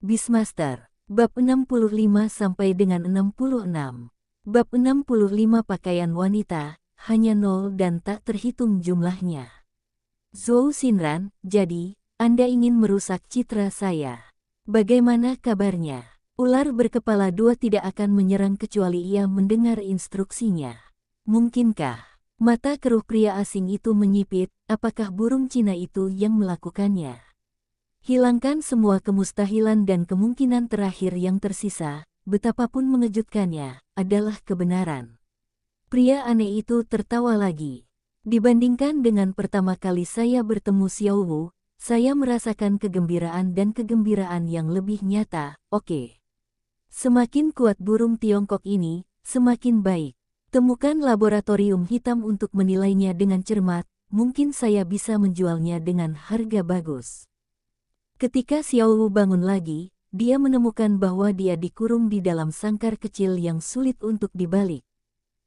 Beastmaster, bab 65 sampai dengan 66. Bab 65 pakaian wanita, hanya 0 dan tak terhitung jumlahnya. Zhou Xinran, jadi, Anda ingin merusak citra saya. Bagaimana kabarnya? Ular berkepala dua tidak akan menyerang kecuali ia mendengar instruksinya. Mungkinkah? Mata keruh pria asing itu menyipit, apakah burung Cina itu yang melakukannya? Hilangkan semua kemustahilan dan kemungkinan terakhir yang tersisa, betapapun mengejutkannya, adalah kebenaran. Pria aneh itu tertawa lagi. Dibandingkan dengan pertama kali saya bertemu Xiao Wu, saya merasakan kegembiraan dan kegembiraan yang lebih nyata, oke. Semakin kuat burung Tiongkok ini, semakin baik. Temukan laboratorium hitam untuk menilainya dengan cermat, mungkin saya bisa menjualnya dengan harga bagus. Ketika Xiao Wu bangun lagi, dia menemukan bahwa dia dikurung di dalam sangkar kecil yang sulit untuk dibalik.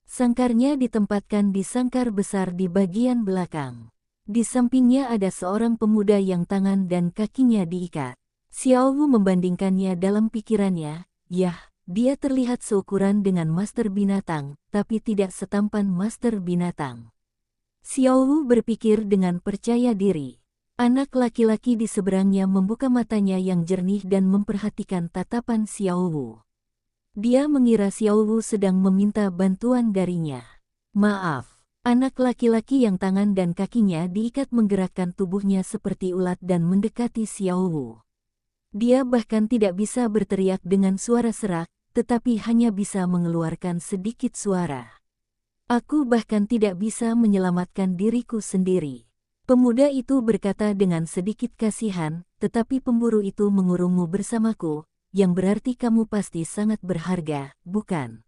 Sangkarnya ditempatkan di sangkar besar di bagian belakang. Di sampingnya ada seorang pemuda yang tangan dan kakinya diikat. Xiao Wu membandingkannya dalam pikirannya, yah, dia terlihat seukuran dengan master binatang, tapi tidak setampan master binatang. Xiao Wu berpikir dengan percaya diri. Anak laki-laki di seberangnya membuka matanya yang jernih dan memperhatikan tatapan Xiao Wu. Dia mengira Xiao Wu sedang meminta bantuan darinya. Maaf, anak laki-laki yang tangan dan kakinya diikat menggerakkan tubuhnya seperti ulat dan mendekati Xiao Wu. Dia bahkan tidak bisa berteriak dengan suara serak, tetapi hanya bisa mengeluarkan sedikit suara. Aku bahkan tidak bisa menyelamatkan diriku sendiri. Pemuda itu berkata dengan sedikit kasihan, tetapi pemburu itu mengurungmu bersamaku, yang berarti kamu pasti sangat berharga, bukan?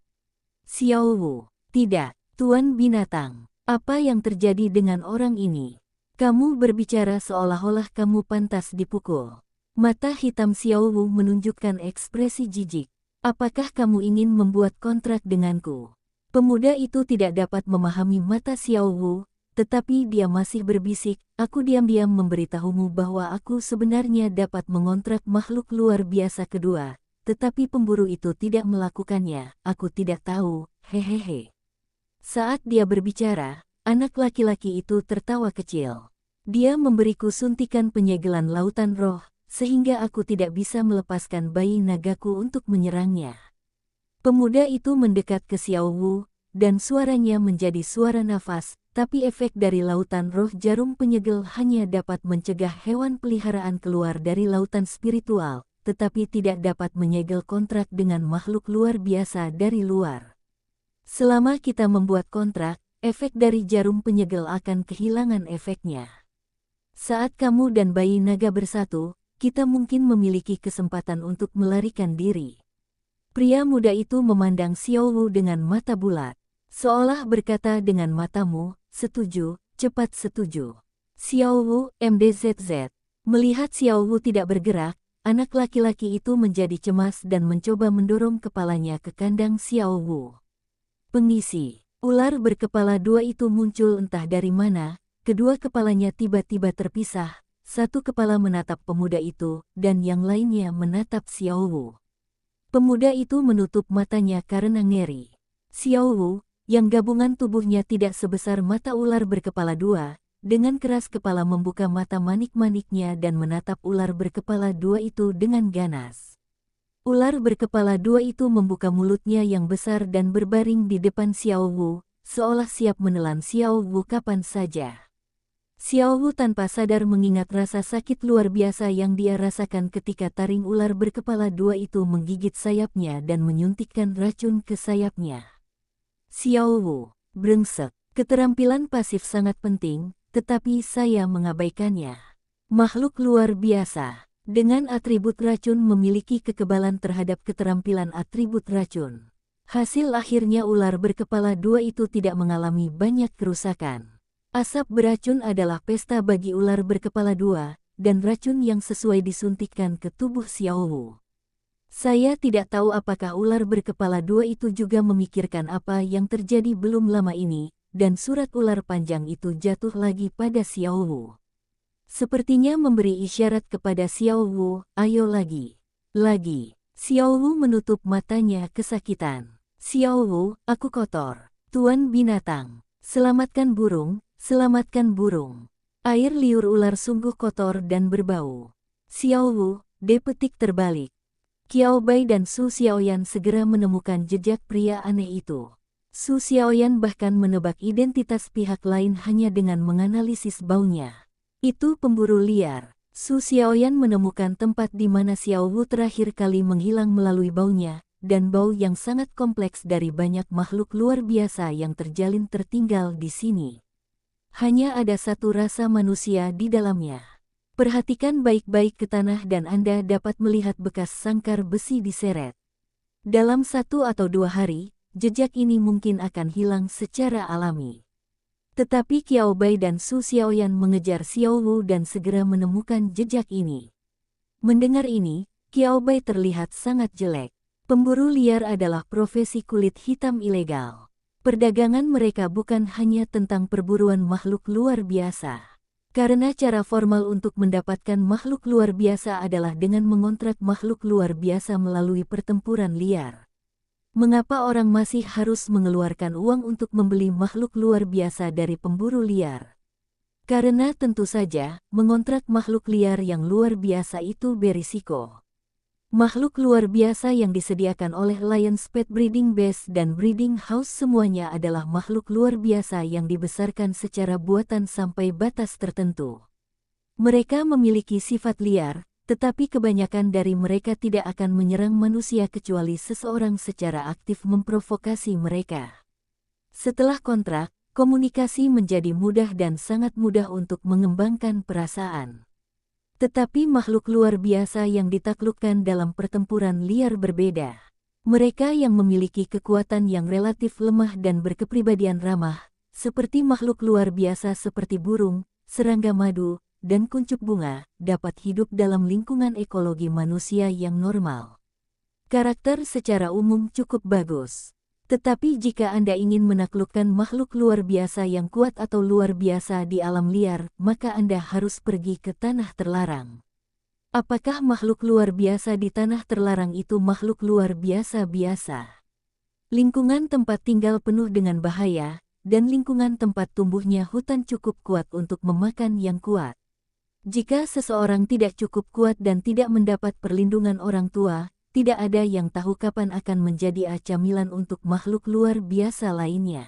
Xiao Wu, tidak, Tuan Binatang. Apa yang terjadi dengan orang ini? Kamu berbicara seolah-olah kamu pantas dipukul. Mata hitam Xiao Wu menunjukkan ekspresi jijik. Apakah kamu ingin membuat kontrak denganku? Pemuda itu tidak dapat memahami mata Xiao Wu, tetapi dia masih berbisik, aku diam-diam memberitahumu bahwa aku sebenarnya dapat mengontrak makhluk luar biasa kedua, tetapi pemburu itu tidak melakukannya, aku tidak tahu, hehehe. Saat dia berbicara, anak laki-laki itu tertawa kecil. Dia memberiku suntikan penyegelan lautan roh, sehingga aku tidak bisa melepaskan bayi nagaku untuk menyerangnya. Pemuda itu mendekat ke Xiao Wu, dan suaranya menjadi suara nafas, tapi efek dari lautan roh jarum penyegel hanya dapat mencegah hewan peliharaan keluar dari lautan spiritual, tetapi tidak dapat menyegel kontrak dengan makhluk luar biasa dari luar. Selama kita membuat kontrak, efek dari jarum penyegel akan kehilangan efeknya. Saat kamu dan bayi naga bersatu, kita mungkin memiliki kesempatan untuk melarikan diri. Pria muda itu memandang Xiao Wu dengan mata bulat, seolah berkata dengan matamu, setuju, cepat setuju. Xiao Wu, MDZZ. Melihat Xiao Wu tidak bergerak, anak laki-laki itu menjadi cemas dan mencoba mendorong kepalanya ke kandang Xiao Wu. Pengisi, ular berkepala dua itu muncul entah dari mana, kedua kepalanya tiba-tiba terpisah, satu kepala menatap pemuda itu, dan yang lainnya menatap Xiao Wu. Pemuda itu menutup matanya karena ngeri. Xiao Wu, yang gabungan tubuhnya tidak sebesar mata ular berkepala dua, dengan keras kepala membuka mata manik-maniknya dan menatap ular berkepala dua itu dengan ganas. Ular berkepala dua itu membuka mulutnya yang besar dan berbaring di depan Xiao Wu, seolah siap menelan Xiao Wu kapan saja. Xiao Wu tanpa sadar mengingat rasa sakit luar biasa yang dia rasakan ketika taring ular berkepala dua itu menggigit sayapnya dan menyuntikkan racun ke sayapnya. Xiao Wu, brengsek, keterampilan pasif sangat penting, tetapi saya mengabaikannya. Makhluk luar biasa, dengan atribut racun memiliki kekebalan terhadap keterampilan atribut racun. Hasil akhirnya ular berkepala dua itu tidak mengalami banyak kerusakan. Asap beracun adalah pesta bagi ular berkepala dua, dan racun yang sesuai disuntikkan ke tubuh Xiao Wu. Saya tidak tahu apakah ular berkepala dua itu juga memikirkan apa yang terjadi belum lama ini, dan surat ular panjang itu jatuh lagi pada Xiao Wu. Sepertinya memberi isyarat kepada Xiao Wu, ayo lagi. Lagi. Xiao Wu menutup matanya kesakitan. Xiao Wu, aku kotor. Tuan binatang. Selamatkan burung, selamatkan burung. Air liur ular sungguh kotor dan berbau. Xiao Wu, petik terbalik. Qiao Bai dan Su Xiaoyan segera menemukan jejak pria aneh itu. Su Xiaoyan bahkan menebak identitas pihak lain hanya dengan menganalisis baunya. Itu pemburu liar. Su Xiaoyan menemukan tempat di mana Xiao Wu terakhir kali menghilang melalui baunya, dan bau yang sangat kompleks dari banyak makhluk luar biasa yang terjalin tertinggal di sini. Hanya ada satu rasa manusia di dalamnya. Perhatikan baik-baik ke tanah dan Anda dapat melihat bekas sangkar besi diseret. Dalam 1 atau 2 hari, jejak ini mungkin akan hilang secara alami. Tetapi Qiao Bai dan Su Xiaoyan mengejar Xiao Wu dan segera menemukan jejak ini. Mendengar ini, Qiao Bai terlihat sangat jelek. Pemburu liar adalah profesi kulit hitam ilegal. Perdagangan mereka bukan hanya tentang perburuan makhluk luar biasa. Karena cara formal untuk mendapatkan makhluk luar biasa adalah dengan mengontrak makhluk luar biasa melalui pertempuran liar. Mengapa orang masih harus mengeluarkan uang untuk membeli makhluk luar biasa dari pemburu liar? Karena tentu saja, mengontrak makhluk liar yang luar biasa itu berisiko. Makhluk luar biasa yang disediakan oleh Lions Pet Breeding Base dan Breeding House semuanya adalah makhluk luar biasa yang dibesarkan secara buatan sampai batas tertentu. Mereka memiliki sifat liar, tetapi kebanyakan dari mereka tidak akan menyerang manusia kecuali seseorang secara aktif memprovokasi mereka. Setelah kontrak, komunikasi menjadi mudah dan sangat mudah untuk mengembangkan perasaan. Tetapi makhluk luar biasa yang ditaklukkan dalam pertempuran liar berbeda. Mereka yang memiliki kekuatan yang relatif lemah dan berkepribadian ramah, seperti makhluk luar biasa seperti burung, serangga madu, dan kuncup bunga, dapat hidup dalam lingkungan ekologi manusia yang normal. Karakter secara umum cukup bagus. Tetapi jika Anda ingin menaklukkan makhluk luar biasa yang kuat atau luar biasa di alam liar, maka Anda harus pergi ke tanah terlarang. Apakah makhluk luar biasa di tanah terlarang itu makhluk luar biasa-biasa? Lingkungan tempat tinggal penuh dengan bahaya, dan lingkungan tempat tumbuhnya hutan cukup kuat untuk memakan yang kuat. Jika seseorang tidak cukup kuat dan tidak mendapat perlindungan orang tua, tidak ada yang tahu kapan akan menjadi camilan untuk makhluk luar biasa lainnya.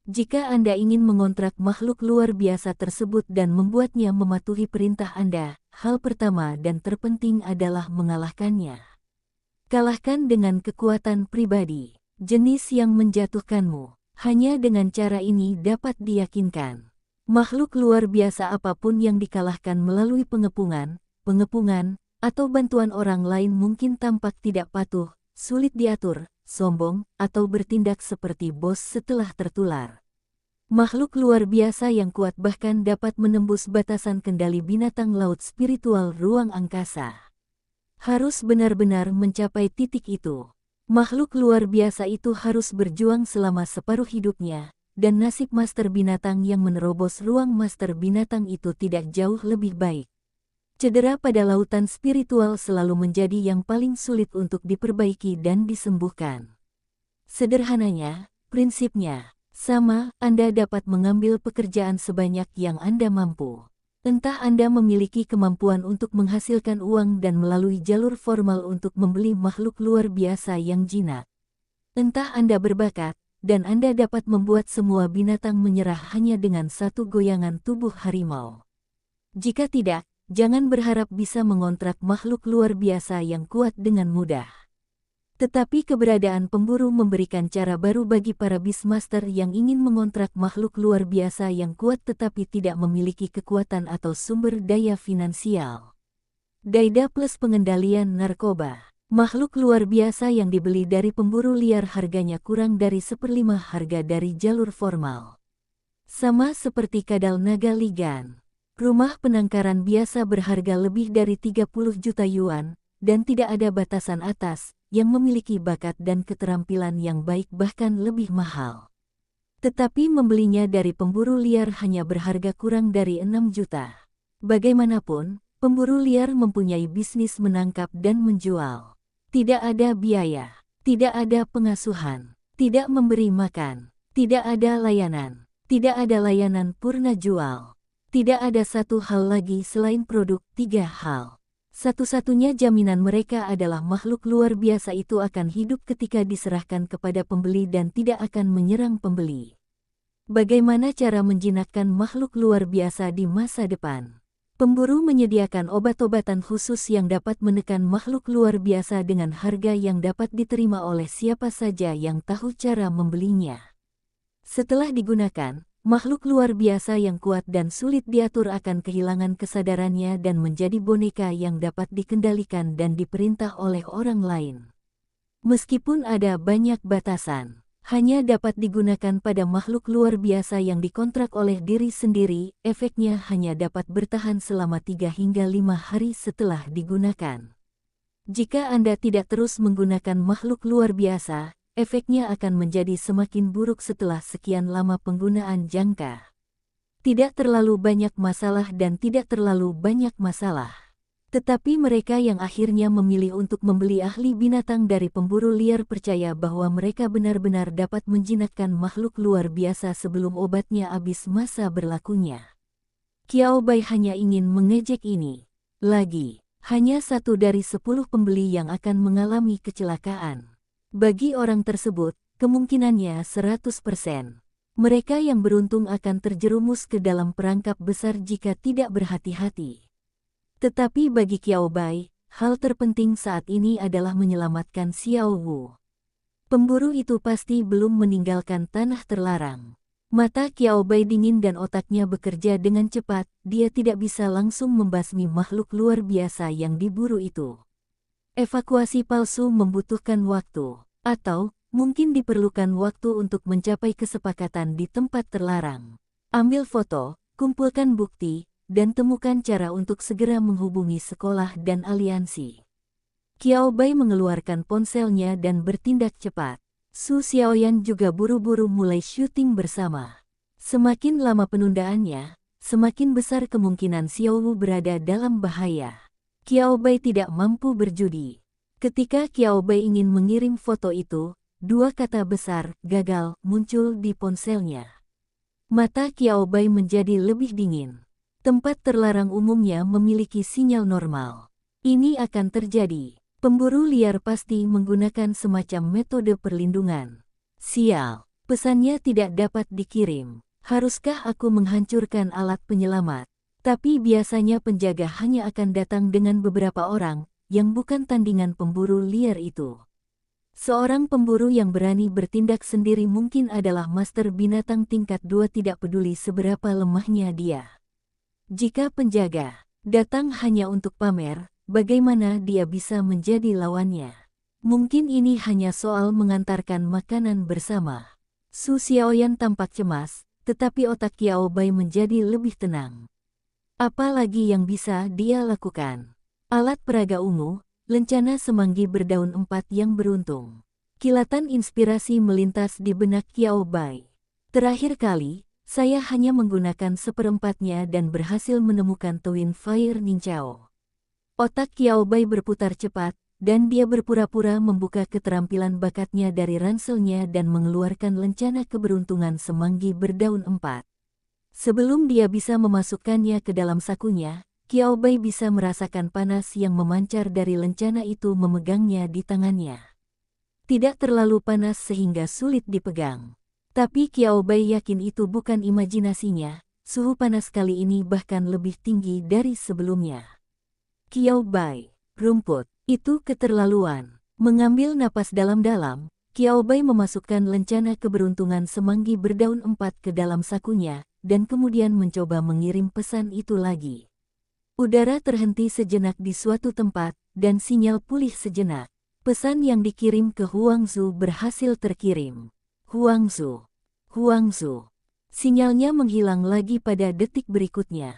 Jika Anda ingin mengontrak makhluk luar biasa tersebut dan membuatnya mematuhi perintah Anda, hal pertama dan terpenting adalah mengalahkannya. Kalahkan dengan kekuatan pribadi, jenis yang menjatuhkanmu. Hanya dengan cara ini dapat diyakinkan. Makhluk luar biasa apapun yang dikalahkan melalui pengepungan, atau bantuan orang lain mungkin tampak tidak patuh, sulit diatur, sombong, atau bertindak seperti bos setelah tertular. Makhluk luar biasa yang kuat bahkan dapat menembus batasan kendali binatang laut spiritual ruang angkasa. Harus benar-benar mencapai titik itu. Makhluk luar biasa itu harus berjuang selama separuh hidupnya. Dan nasib master binatang yang menerobos ruang master binatang itu tidak jauh lebih baik. Cedera pada lautan spiritual selalu menjadi yang paling sulit untuk diperbaiki dan disembuhkan. Sederhananya, prinsipnya, sama, Anda dapat mengambil pekerjaan sebanyak yang Anda mampu. Entah Anda memiliki kemampuan untuk menghasilkan uang dan melalui jalur formal untuk membeli makhluk luar biasa yang jinak. Entah Anda berbakat, dan Anda dapat membuat semua binatang menyerah hanya dengan satu goyangan tubuh harimau. Jika tidak, jangan berharap bisa mengontrak makhluk luar biasa yang kuat dengan mudah. Tetapi keberadaan pemburu memberikan cara baru bagi para Beastmaster yang ingin mengontrak makhluk luar biasa yang kuat tetapi tidak memiliki kekuatan atau sumber daya finansial. Daida plus pengendalian narkoba. Makhluk luar biasa yang dibeli dari pemburu liar harganya kurang dari 1/5 harga dari jalur formal. Sama seperti kadal naga ligan. Rumah penangkaran biasa berharga lebih dari 30 juta yuan, dan tidak ada batasan atas, yang memiliki bakat dan keterampilan yang baik bahkan lebih mahal. Tetapi membelinya dari pemburu liar hanya berharga kurang dari 6 juta. Bagaimanapun, Pemburu liar mempunyai bisnis menangkap dan menjual. Tidak ada biaya, tidak ada pengasuhan, tidak memberi makan, tidak ada layanan purna jual. Tidak ada satu hal lagi selain produk, 3 hal. Satu-satunya jaminan mereka adalah makhluk luar biasa itu akan hidup ketika diserahkan kepada pembeli dan tidak akan menyerang pembeli. Bagaimana cara menjinakkan makhluk luar biasa di masa depan? Pemburu menyediakan obat-obatan khusus yang dapat menekan makhluk luar biasa dengan harga yang dapat diterima oleh siapa saja yang tahu cara membelinya. Setelah digunakan, makhluk luar biasa yang kuat dan sulit diatur akan kehilangan kesadarannya dan menjadi boneka yang dapat dikendalikan dan diperintah oleh orang lain. Meskipun ada banyak batasan, hanya dapat digunakan pada makhluk luar biasa yang dikontrak oleh diri sendiri, efeknya hanya dapat bertahan selama 3 hingga 5 hari setelah digunakan. Jika Anda tidak terus menggunakan makhluk luar biasa, efeknya akan menjadi semakin buruk setelah sekian lama penggunaan jangka. Tidak terlalu banyak masalah dan tidak terlalu banyak masalah. Tetapi mereka yang akhirnya memilih untuk membeli ahli binatang dari pemburu liar percaya bahwa mereka benar-benar dapat menjinakkan makhluk luar biasa sebelum obatnya habis masa berlakunya. Qiao Bai hanya ingin mengejek ini. Lagi, hanya 1 dari 10 pembeli yang akan mengalami kecelakaan. Bagi orang tersebut, kemungkinannya 100%. Mereka yang beruntung akan terjerumus ke dalam perangkap besar jika tidak berhati-hati. Tetapi bagi Qiao Bai, hal terpenting saat ini adalah menyelamatkan Xiao Wu. Pemburu itu pasti belum meninggalkan tanah terlarang. Mata Qiao Bai dingin dan otaknya bekerja dengan cepat, dia tidak bisa langsung membasmi makhluk luar biasa yang diburu itu. Evakuasi palsu membutuhkan waktu, atau mungkin diperlukan waktu untuk mencapai kesepakatan di tempat terlarang. Ambil foto, kumpulkan bukti, dan temukan cara untuk segera menghubungi sekolah dan aliansi. Qiao Bai mengeluarkan ponselnya dan bertindak cepat. Su Xiaoyan juga buru-buru mulai syuting bersama. Semakin lama penundaannya, semakin besar kemungkinan Xiao Wu berada dalam bahaya. Qiao Bai tidak mampu berjudi. Ketika Qiao Bai ingin mengirim foto itu, 2 kata besar, gagal, muncul di ponselnya. Mata Qiao Bai menjadi lebih dingin. Tempat terlarang umumnya memiliki sinyal normal. Ini akan terjadi. Pemburu liar pasti menggunakan semacam metode perlindungan. Sial, pesannya tidak dapat dikirim. Haruskah aku menghancurkan alat penyelamat? Tapi biasanya penjaga hanya akan datang dengan beberapa orang, yang bukan tandingan pemburu liar itu. Seorang pemburu yang berani bertindak sendiri mungkin adalah master binatang tingkat 2 tidak peduli seberapa lemahnya dia. Jika penjaga datang hanya untuk pamer, bagaimana dia bisa menjadi lawannya? Mungkin ini hanya soal mengantarkan makanan bersama. Su Xiaoyan tampak cemas, tetapi otak Qiao Bai menjadi lebih tenang. Apa lagi yang bisa dia lakukan? Alat peraga ungu, lencana semanggi berdaun 4 yang beruntung. Kilatan inspirasi melintas di benak Qiao Bai. Terakhir kali, saya hanya menggunakan 1/4-nya dan berhasil menemukan Twin Fire Ninchao. Otak Qiao Bai berputar cepat, dan dia berpura-pura membuka keterampilan bakatnya dari ranselnya dan mengeluarkan lencana keberuntungan semanggi berdaun 4. Sebelum dia bisa memasukkannya ke dalam sakunya, Qiao Bai bisa merasakan panas yang memancar dari lencana itu memegangnya di tangannya. Tidak terlalu panas sehingga sulit dipegang. Tapi Qiao Bai yakin itu bukan imajinasinya, suhu panas kali ini bahkan lebih tinggi dari sebelumnya. Qiao Bai, rumput, itu keterlaluan. Mengambil napas dalam-dalam, Qiao Bai memasukkan lencana keberuntungan semanggi berdaun 4 ke dalam sakunya, dan kemudian mencoba mengirim pesan itu lagi. Udara terhenti sejenak di suatu tempat, dan sinyal pulih sejenak. Pesan yang dikirim ke Huangzu berhasil terkirim. Huangzu. Sinyalnya menghilang lagi pada detik berikutnya.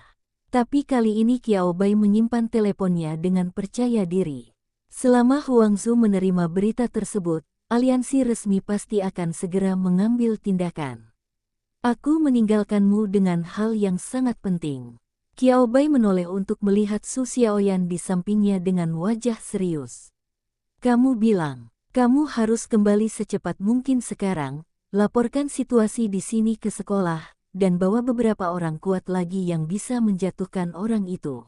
Tapi kali ini Qiao Bai menyimpan teleponnya dengan percaya diri. Selama Huangzu menerima berita tersebut, aliansi resmi pasti akan segera mengambil tindakan. Aku meninggalkanmu dengan hal yang sangat penting. Qiao Bai menoleh untuk melihat Su Xiaoyan di sampingnya dengan wajah serius. Kamu bilang, kamu harus kembali secepat mungkin sekarang, laporkan situasi di sini ke sekolah, dan bawa beberapa orang kuat lagi yang bisa menjatuhkan orang itu.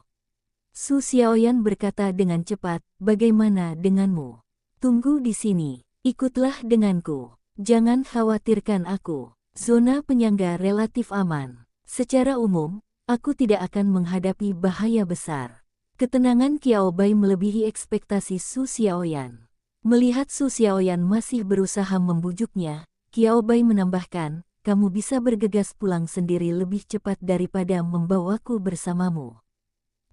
Su Xiaoyan berkata dengan cepat, bagaimana denganmu? Tunggu di sini, ikutlah denganku. Jangan khawatirkan aku. Zona penyangga relatif aman. Secara umum, aku tidak akan menghadapi bahaya besar. Ketenangan Qiao Bai melebihi ekspektasi Su Xiaoyan. Melihat Su Xiaoyan masih berusaha membujuknya, Qiao Bai menambahkan, kamu bisa bergegas pulang sendiri lebih cepat daripada membawaku bersamamu.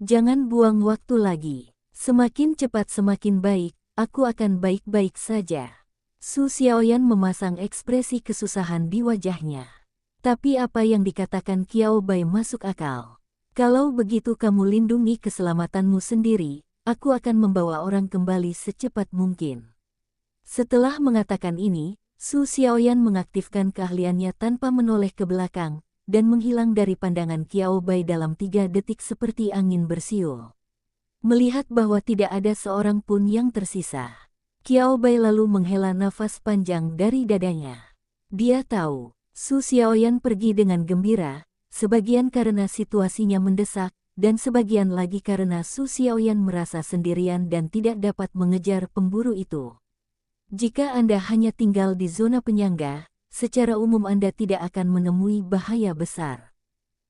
Jangan buang waktu lagi. Semakin cepat semakin baik, aku akan baik-baik saja. Su Xiaoyan memasang ekspresi kesusahan di wajahnya. Tapi apa yang dikatakan Qiao Bai masuk akal. Kalau begitu kamu lindungi keselamatanmu sendiri, aku akan membawa orang kembali secepat mungkin. Setelah mengatakan ini, Su Xiaoyan mengaktifkan keahliannya tanpa menoleh ke belakang, dan menghilang dari pandangan Qiao Bai dalam 3 detik seperti angin bersiul. Melihat bahwa tidak ada seorang pun yang tersisa, Qiao Bai lalu menghela nafas panjang dari dadanya. Dia tahu, Su Xiaoyan pergi dengan gembira, sebagian karena situasinya mendesak, dan sebagian lagi karena Su Xiaoyan merasa sendirian dan tidak dapat mengejar pemburu itu. Jika Anda hanya tinggal di zona penyangga, secara umum Anda tidak akan menemui bahaya besar.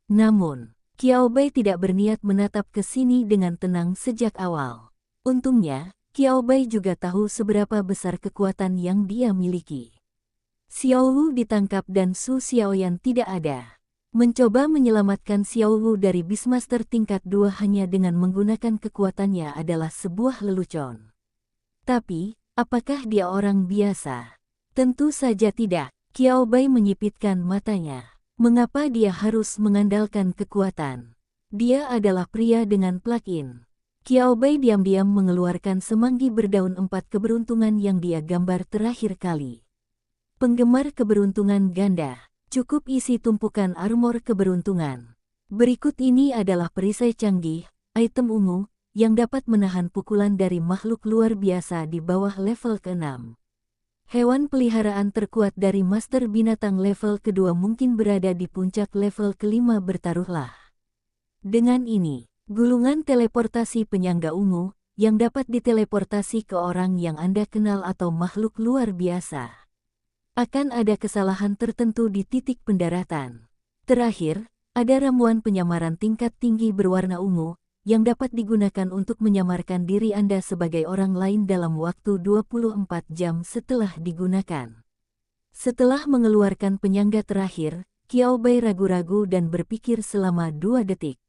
Namun, Qiao Bai tidak berniat menatap ke sini dengan tenang sejak awal. Untungnya, Qiao Bai juga tahu seberapa besar kekuatan yang dia miliki. Xiao Wu ditangkap dan Su Xiaoyan tidak ada. Mencoba menyelamatkan Xiao Wu dari Beastmaster tingkat 2 hanya dengan menggunakan kekuatannya adalah sebuah lelucon. Tapi, apakah dia orang biasa? Tentu saja tidak. Qiao Bai menyipitkan matanya. Mengapa dia harus mengandalkan kekuatan? Dia adalah pria dengan plug-in. Qiao Bai diam-diam mengeluarkan semanggi berdaun 4 keberuntungan yang dia gambar terakhir kali. Penggemar keberuntungan ganda, cukup isi tumpukan armor keberuntungan. Berikut ini adalah perisai canggih, item ungu, yang dapat menahan pukulan dari makhluk luar biasa di bawah level ke-6. Hewan peliharaan terkuat dari master binatang level kedua mungkin berada di puncak level ke-5 bertaruhlah. Dengan ini, gulungan teleportasi penyangga ungu, yang dapat diteleportasi ke orang yang Anda kenal atau makhluk luar biasa. Akan ada kesalahan tertentu di titik pendaratan. Terakhir, ada ramuan penyamaran tingkat tinggi berwarna ungu, yang dapat digunakan untuk menyamarkan diri Anda sebagai orang lain dalam waktu 24 jam setelah digunakan. Setelah mengeluarkan penyangga terakhir, Qiao Bai ragu-ragu dan berpikir selama 2 detik.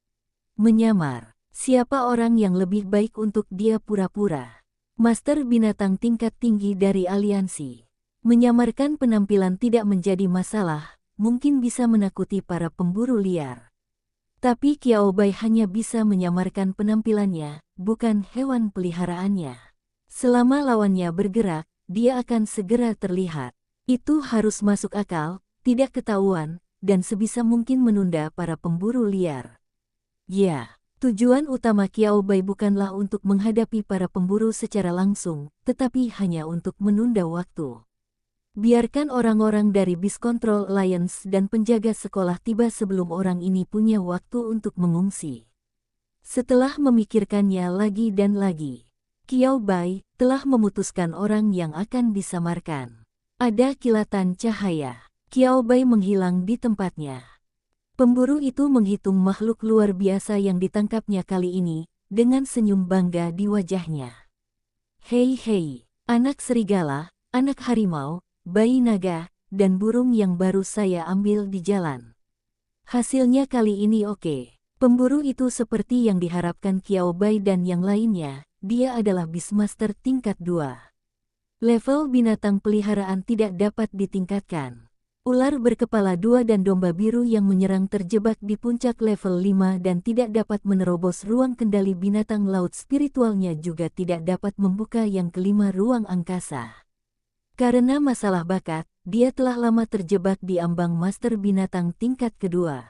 Menyamar, siapa orang yang lebih baik untuk dia pura-pura? Master binatang tingkat tinggi dari aliansi. Menyamarkan penampilan tidak menjadi masalah, mungkin bisa menakuti para pemburu liar. Tapi Qiao Bai hanya bisa menyamarkan penampilannya, bukan hewan peliharaannya. Selama lawannya bergerak, dia akan segera terlihat. Itu harus masuk akal, tidak ketahuan, dan sebisa mungkin menunda para pemburu liar. Ya, tujuan utama Qiao Bai bukanlah untuk menghadapi para pemburu secara langsung, tetapi hanya untuk menunda waktu. Biarkan orang-orang dari Beast Control Alliance dan penjaga sekolah tiba sebelum orang ini punya waktu untuk mengungsi. Setelah memikirkannya lagi dan lagi, Qiao Bai telah memutuskan orang yang akan disamarkan. Ada kilatan cahaya. Qiao Bai menghilang di tempatnya. Pemburu itu menghitung makhluk luar biasa yang ditangkapnya kali ini, dengan senyum bangga di wajahnya. Hei hei, anak serigala, anak harimau, bayi naga, dan burung yang baru saya ambil di jalan. Hasilnya kali ini oke. Pemburu itu seperti yang diharapkan Qiao Bai dan yang lainnya, dia adalah Beastmaster tingkat 2. Level binatang peliharaan tidak dapat ditingkatkan. Ular berkepala 2 dan domba biru yang menyerang terjebak di puncak level 5 dan tidak dapat menerobos ruang kendali binatang laut spiritualnya juga tidak dapat membuka yang kelima ruang angkasa. Karena masalah bakat, dia telah lama terjebak di ambang master binatang tingkat kedua.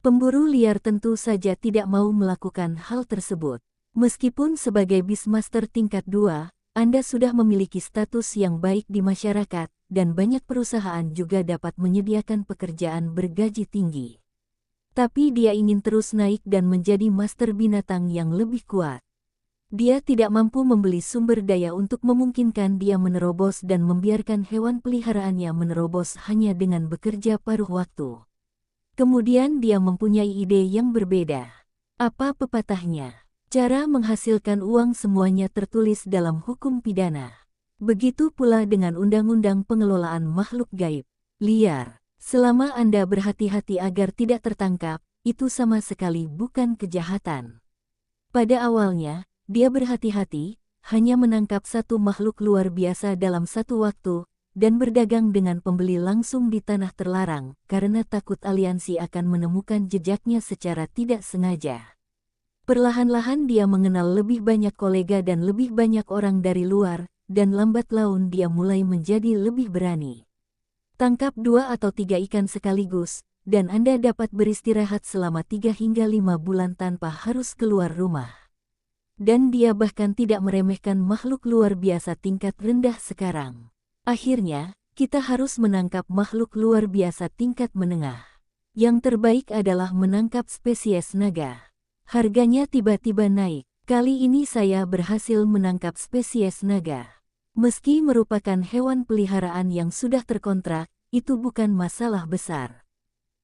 Pemburu liar tentu saja tidak mau melakukan hal tersebut. Meskipun sebagai Beastmaster tingkat 2, Anda sudah memiliki status yang baik di masyarakat, dan banyak perusahaan juga dapat menyediakan pekerjaan bergaji tinggi. Tapi dia ingin terus naik dan menjadi master binatang yang lebih kuat. Dia tidak mampu membeli sumber daya untuk memungkinkan dia menerobos dan membiarkan hewan peliharaannya menerobos hanya dengan bekerja paruh waktu. Kemudian dia mempunyai ide yang berbeda. Apa pepatahnya? Cara menghasilkan uang semuanya tertulis dalam hukum pidana. Begitu pula dengan undang-undang pengelolaan makhluk gaib liar. Selama Anda berhati-hati agar tidak tertangkap, itu sama sekali bukan kejahatan. Pada awalnya, dia berhati-hati, hanya menangkap satu makhluk luar biasa dalam satu waktu, dan berdagang dengan pembeli langsung di tanah terlarang, karena takut aliansi akan menemukan jejaknya secara tidak sengaja. Perlahan-lahan dia mengenal lebih banyak kolega dan lebih banyak orang dari luar, dan lambat laun dia mulai menjadi lebih berani. Tangkap 2 atau 3 ikan sekaligus, dan Anda dapat beristirahat selama 3 hingga 5 bulan tanpa harus keluar rumah. Dan dia bahkan tidak meremehkan makhluk luar biasa tingkat rendah sekarang. Akhirnya, kita harus menangkap makhluk luar biasa tingkat menengah. Yang terbaik adalah menangkap spesies naga. Harganya tiba-tiba naik. Kali ini saya berhasil menangkap spesies naga. Meski merupakan hewan peliharaan yang sudah terkontrak, itu bukan masalah besar.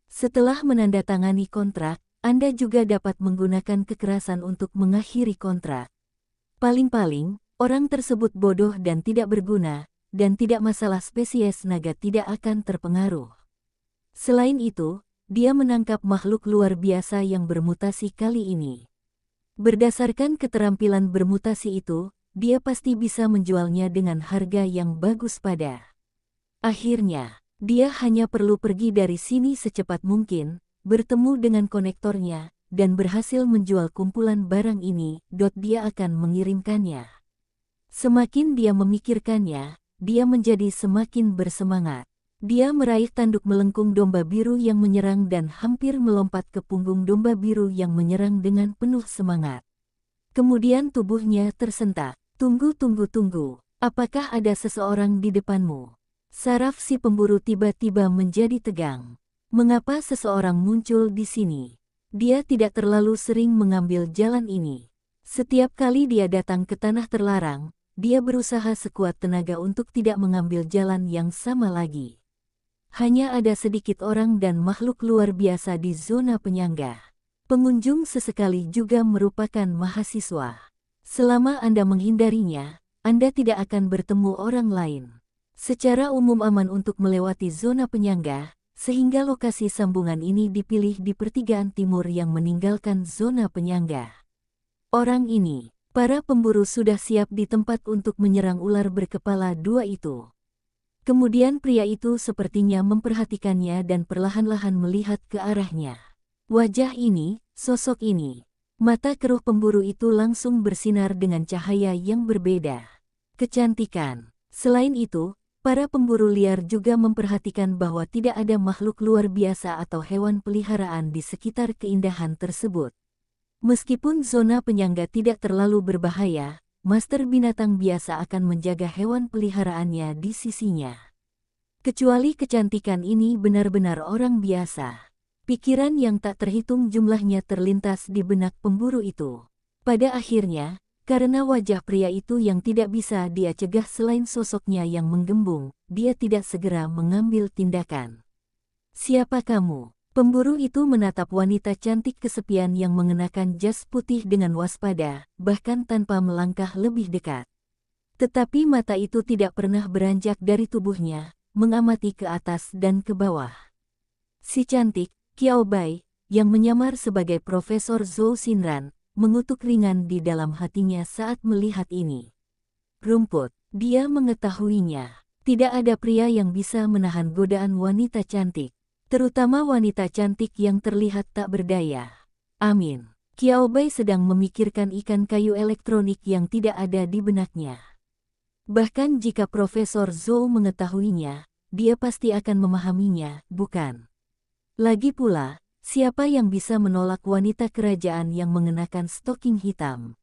Setelah menandatangani kontrak, Anda juga dapat menggunakan kekerasan untuk mengakhiri kontrak. Paling-paling, orang tersebut bodoh dan tidak berguna, dan tidak masalah spesies naga tidak akan terpengaruh. Selain itu, dia menangkap makhluk luar biasa yang bermutasi kali ini. Berdasarkan keterampilan bermutasi itu, dia pasti bisa menjualnya dengan harga yang bagus pada. Akhirnya, dia hanya perlu pergi dari sini secepat mungkin, bertemu dengan konektornya, dan berhasil menjual kumpulan barang ini. Dia akan mengirimkannya. Semakin dia memikirkannya, dia menjadi semakin bersemangat. Dia meraih tanduk melengkung domba biru yang menyerang dan hampir melompat ke punggung domba biru yang menyerang dengan penuh semangat. Kemudian tubuhnya tersentak. Tunggu. Apakah ada seseorang di depanmu? Saraf si pemburu tiba-tiba menjadi tegang. Mengapa seseorang muncul di sini? Dia tidak terlalu sering mengambil jalan ini. Setiap kali dia datang ke tanah terlarang, dia berusaha sekuat tenaga untuk tidak mengambil jalan yang sama lagi. Hanya ada sedikit orang dan makhluk luar biasa di zona penyangga. Pengunjung sesekali juga merupakan mahasiswa. Selama Anda menghindarinya, Anda tidak akan bertemu orang lain. Secara umum aman untuk melewati zona penyangga, sehingga lokasi sambungan ini dipilih di pertigaan timur yang meninggalkan zona penyangga. Orang ini, para pemburu sudah siap di tempat untuk menyerang ular berkepala 2 itu. Kemudian pria itu sepertinya memperhatikannya dan perlahan-lahan melihat ke arahnya. Wajah ini, sosok ini. Mata keruh pemburu itu langsung bersinar dengan cahaya yang berbeda. Kecantikan. Selain itu, para pemburu liar juga memperhatikan bahwa tidak ada makhluk luar biasa atau hewan peliharaan di sekitar keindahan tersebut. Meskipun zona penyangga tidak terlalu berbahaya, master binatang biasa akan menjaga hewan peliharaannya di sisinya. Kecuali kecantikan ini benar-benar orang biasa. Pikiran yang tak terhitung jumlahnya terlintas di benak pemburu itu. Pada akhirnya, karena wajah pria itu yang tidak bisa dia cegah selain sosoknya yang menggembung, dia tidak segera mengambil tindakan. Siapa kamu? Pemburu itu menatap wanita cantik kesepian yang mengenakan jas putih dengan waspada, bahkan tanpa melangkah lebih dekat. Tetapi mata itu tidak pernah beranjak dari tubuhnya, mengamati ke atas dan ke bawah. Si cantik, Qiao Bai, yang menyamar sebagai Profesor Zhou Xinran, mengutuk ringan di dalam hatinya saat melihat ini. Rumput, dia mengetahuinya. Tidak ada pria yang bisa menahan godaan wanita cantik. Terutama wanita cantik yang terlihat tak berdaya. Amin. Qiao Bai sedang memikirkan ikan kayu elektronik yang tidak ada di benaknya. Bahkan jika Profesor Zhou mengetahuinya, dia pasti akan memahaminya, bukan? Lagi pula, siapa yang bisa menolak wanita kerajaan yang mengenakan stoking hitam?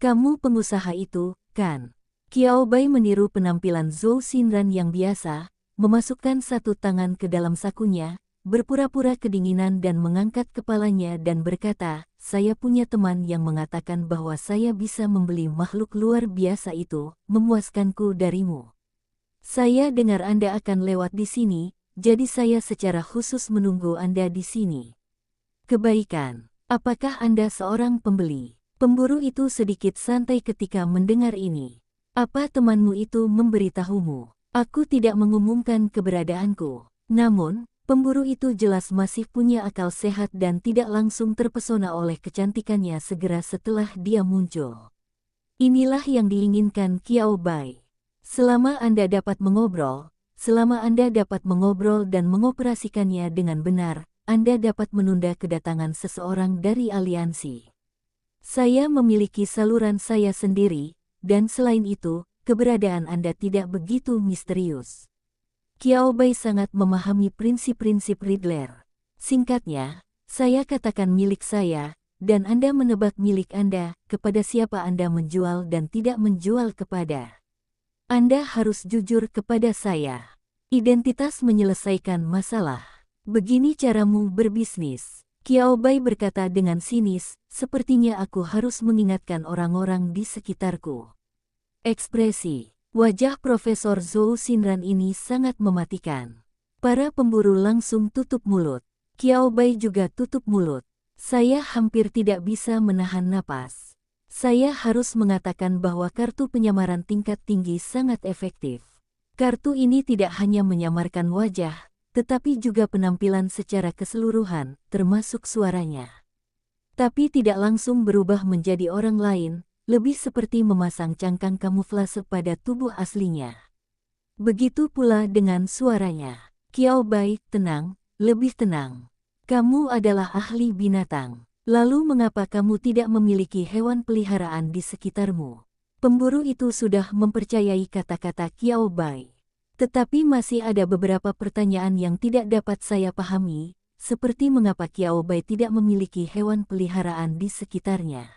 Kamu pengusaha itu, kan? Qiao Bai meniru penampilan Zhou Xinran yang biasa, memasukkan satu tangan ke dalam sakunya, berpura-pura kedinginan dan mengangkat kepalanya dan berkata, saya punya teman yang mengatakan bahwa saya bisa membeli makhluk luar biasa itu, memuaskanku darimu. Saya dengar Anda akan lewat di sini, jadi saya secara khusus menunggu Anda di sini. Kebaikan, apakah Anda seorang pembeli? Pemburu itu sedikit santai ketika mendengar ini. Apa temanmu itu memberitahumu? Aku tidak mengumumkan keberadaanku. Namun, pemburu itu jelas masih punya akal sehat dan tidak langsung terpesona oleh kecantikannya segera setelah dia muncul. Inilah yang diinginkan Qiao Bai. Selama Anda dapat mengobrol dan mengoperasikannya dengan benar, Anda dapat menunda kedatangan seseorang dari aliansi. Saya memiliki saluran saya sendiri, dan selain itu, keberadaan Anda tidak begitu misterius. Qiao Bai sangat memahami prinsip-prinsip Riddler. Singkatnya, saya katakan milik saya, dan Anda menebak milik Anda, kepada siapa Anda menjual dan tidak menjual kepada. Anda harus jujur kepada saya. Identitas menyelesaikan masalah. Begini caramu berbisnis. Qiao Bai berkata dengan sinis, sepertinya aku harus mengingatkan orang-orang di sekitarku. Ekspresi wajah Profesor Zhou Xinran ini sangat mematikan. Para pemburu langsung tutup mulut. Qiao Bai juga tutup mulut. Saya hampir tidak bisa menahan napas. Saya harus mengatakan bahwa kartu penyamaran tingkat tinggi sangat efektif. Kartu ini tidak hanya menyamarkan wajah, tetapi juga penampilan secara keseluruhan, termasuk suaranya. Tapi tidak langsung berubah menjadi orang lain, lebih seperti memasang cangkang kamuflase pada tubuh aslinya. Begitu pula dengan suaranya. Qiao Bai, tenang, lebih tenang. Kamu adalah ahli binatang. Lalu mengapa kamu tidak memiliki hewan peliharaan di sekitarmu? Pemburu itu sudah mempercayai kata-kata Qiao Bai. Tetapi masih ada beberapa pertanyaan yang tidak dapat saya pahami, seperti mengapa Qiao Bai tidak memiliki hewan peliharaan di sekitarnya.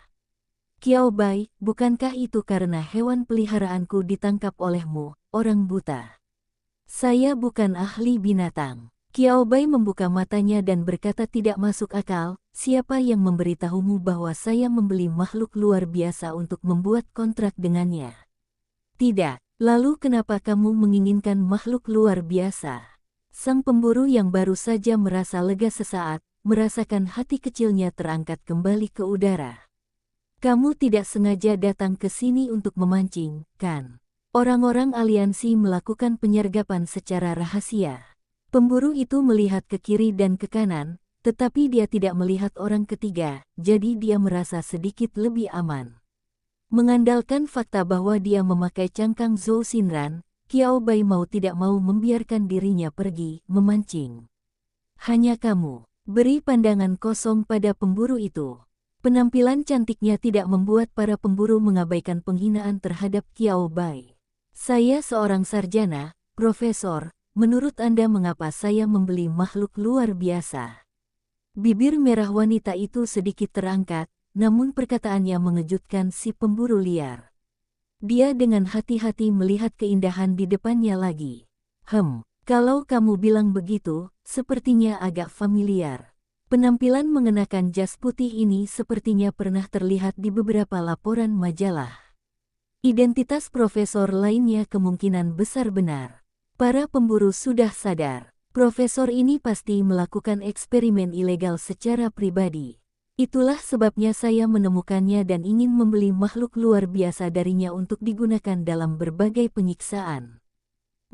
Qiao Bai, bukankah itu karena hewan peliharaanku ditangkap olehmu, orang buta? Saya bukan ahli binatang. Qiao Bai membuka matanya dan berkata tidak masuk akal, siapa yang memberitahumu bahwa saya membeli makhluk luar biasa untuk membuat kontrak dengannya? Tidak, lalu kenapa kamu menginginkan makhluk luar biasa? Sang pemburu yang baru saja merasa lega sesaat, merasakan hati kecilnya terangkat kembali ke udara. Kamu tidak sengaja datang ke sini untuk memancing, kan? Orang-orang aliansi melakukan penyergapan secara rahasia. Pemburu itu melihat ke kiri dan ke kanan, tetapi dia tidak melihat orang ketiga, jadi dia merasa sedikit lebih aman. Mengandalkan fakta bahwa dia memakai cangkang Zhou Xinran, Qiao Bai mau tidak mau membiarkan dirinya pergi, memancing. Hanya kamu, beri pandangan kosong pada pemburu itu. Penampilan cantiknya tidak membuat para pemburu mengabaikan penghinaan terhadap Qiao Bai. Saya seorang sarjana, Profesor, menurut Anda mengapa saya membeli makhluk luar biasa? Bibir merah wanita itu sedikit terangkat, namun perkataannya mengejutkan si pemburu liar. Dia dengan hati-hati melihat keindahan di depannya lagi. Kalau kamu bilang begitu, sepertinya agak familiar. Penampilan mengenakan jas putih ini sepertinya pernah terlihat di beberapa laporan majalah. Identitas profesor lainnya kemungkinan besar benar. Para pemburu sudah sadar, profesor ini pasti melakukan eksperimen ilegal secara pribadi. Itulah sebabnya saya menemukannya dan ingin membeli makhluk luar biasa darinya untuk digunakan dalam berbagai penyiksaan.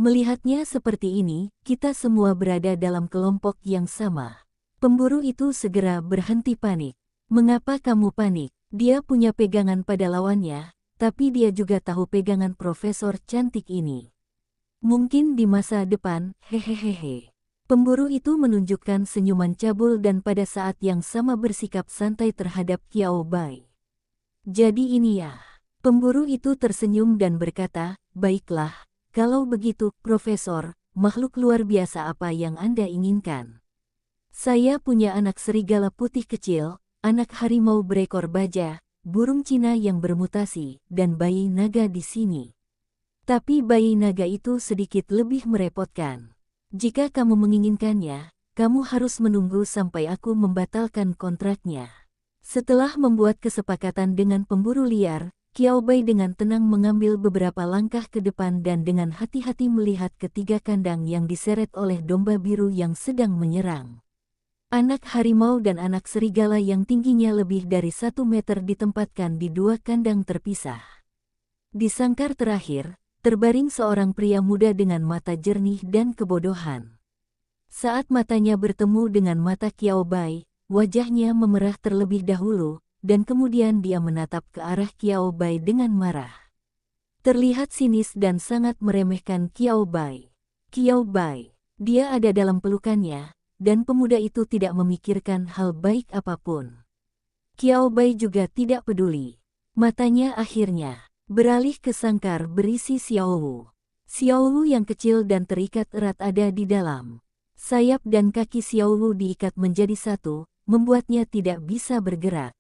Melihatnya seperti ini, kita semua berada dalam kelompok yang sama. Pemburu itu segera berhenti panik. Mengapa kamu panik? Dia punya pegangan pada lawannya, tapi dia juga tahu pegangan profesor cantik ini. Mungkin di masa depan, hehehehe. Pemburu itu menunjukkan senyuman cabul dan pada saat yang sama bersikap santai terhadap Qiao Bai. Jadi ini ya. Pemburu itu tersenyum dan berkata, baiklah, kalau begitu, Profesor, makhluk luar biasa apa yang Anda inginkan? Saya punya anak serigala putih kecil, anak harimau berekor baja, burung Cina yang bermutasi, dan bayi naga di sini. Tapi bayi naga itu sedikit lebih merepotkan. Jika kamu menginginkannya, kamu harus menunggu sampai aku membatalkan kontraknya. Setelah membuat kesepakatan dengan pemburu liar, Qiao Bai dengan tenang mengambil beberapa langkah ke depan dan dengan hati-hati melihat ketiga kandang yang diseret oleh domba biru yang sedang menyerang. Anak harimau dan anak serigala yang tingginya lebih dari 1 meter ditempatkan di 2 kandang terpisah. Di sangkar terakhir, terbaring seorang pria muda dengan mata jernih dan kebodohan. Saat matanya bertemu dengan mata Qiao Bai, wajahnya memerah terlebih dahulu, dan kemudian dia menatap ke arah Qiao Bai dengan marah. Terlihat sinis dan sangat meremehkan Qiao Bai. Qiao Bai, dia ada dalam pelukannya, dan pemuda itu tidak memikirkan hal baik apapun. Qiao Bai juga tidak peduli. Matanya akhirnya beralih ke sangkar berisi Xiao Wu. Xiao Wu yang kecil dan terikat erat ada di dalam. Sayap dan kaki Xiao Wu diikat menjadi satu, membuatnya tidak bisa bergerak.